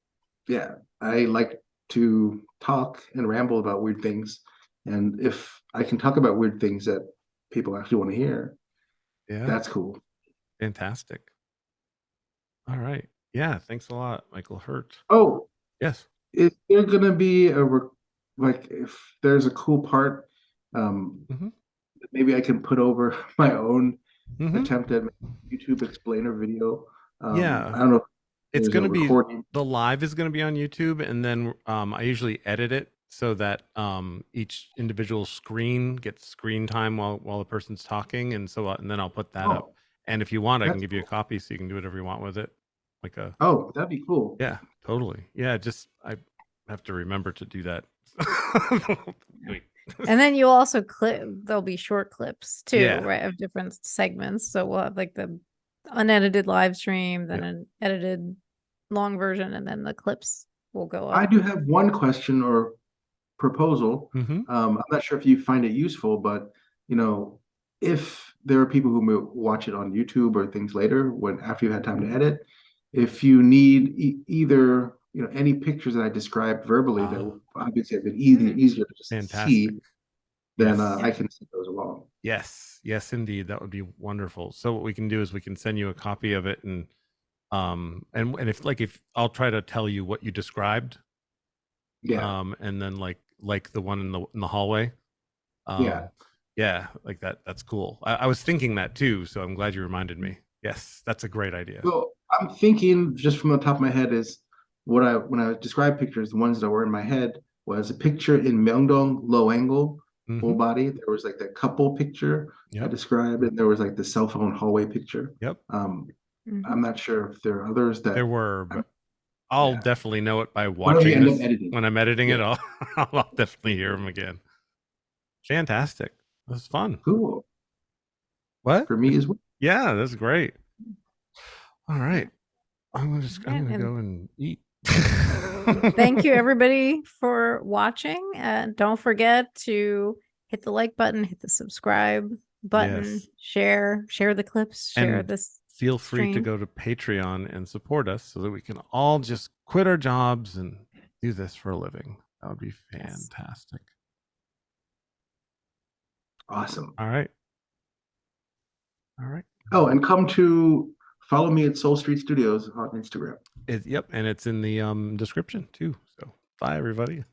yeah, I like to talk and ramble about weird things. And if I can talk about weird things that people actually want to hear, Yeah, that's cool. fantastic. All right. Yeah, thanks a lot, Michael Hurt. Oh, Yes. is there gonna be like if there's a cool part, Mm-hmm. maybe I can put over my own Mm-hmm. attempt at YouTube explainer video. Yeah, I don't know if it's there's a going to be recording. the live is going to be on YouTube, and then I usually edit it so that each individual screen gets screen time while the person's talking, and then I'll put that up. Oh, And if you want, I can that's give you a cool. copy so you can do whatever you want with it. Like a Oh, that'd be cool. Yeah, totally. Yeah, just I have to remember to do that. Wait. And then you'll also there'll be short clips too, Yeah. right, of different segments. So we'll have like the unedited live stream, then Yep. an edited long version, and then the clips will go I up. do have one question or proposal. Mm-hmm. I'm not sure if you find it useful, but if there are people who may watch it on YouTube or things later, when after you've had time to edit, if you need either any pictures that I described verbally that obviously have been easier to just Fantastic. see, then Yes. I can send those along. Yes, indeed, that would be wonderful. So what we can do is we can send you a copy of it, and if I'll try to tell you what you described, Yeah, and then like the one in the hallway, yeah. yeah, like that. That's cool. I was thinking that too, so I'm glad you reminded me. Yes, that's a great idea. So I'm thinking just from the top of my head is when I describe pictures, the ones that were in my head was a picture in Myeongdong, low angle, full body. There was like that couple picture I Yep. described, and there was like the cell phone hallway picture. Yep. I'm not sure if there are others that There were, but I'll yeah. definitely know it by Whatever you watching end up this. editing. When I'm editing it, Yeah. I'll definitely hear them again. Fantastic. This was fun. Cool. What? For me as well. Yeah, that's great. All right. I'm Yeah, gonna and go and eat. thank you everybody for watching. Don't forget to hit the like button, hit the subscribe button, Yes. share the clips, share And this feel free to stream. go to Patreon and support us so that we can all just quit our jobs and do this for a living. That would be Yes. fantastic. Awesome. All right. All right. Oh, and come to follow me at Soul Street Studios on Instagram. Yep, and it's in the description too. So bye everybody.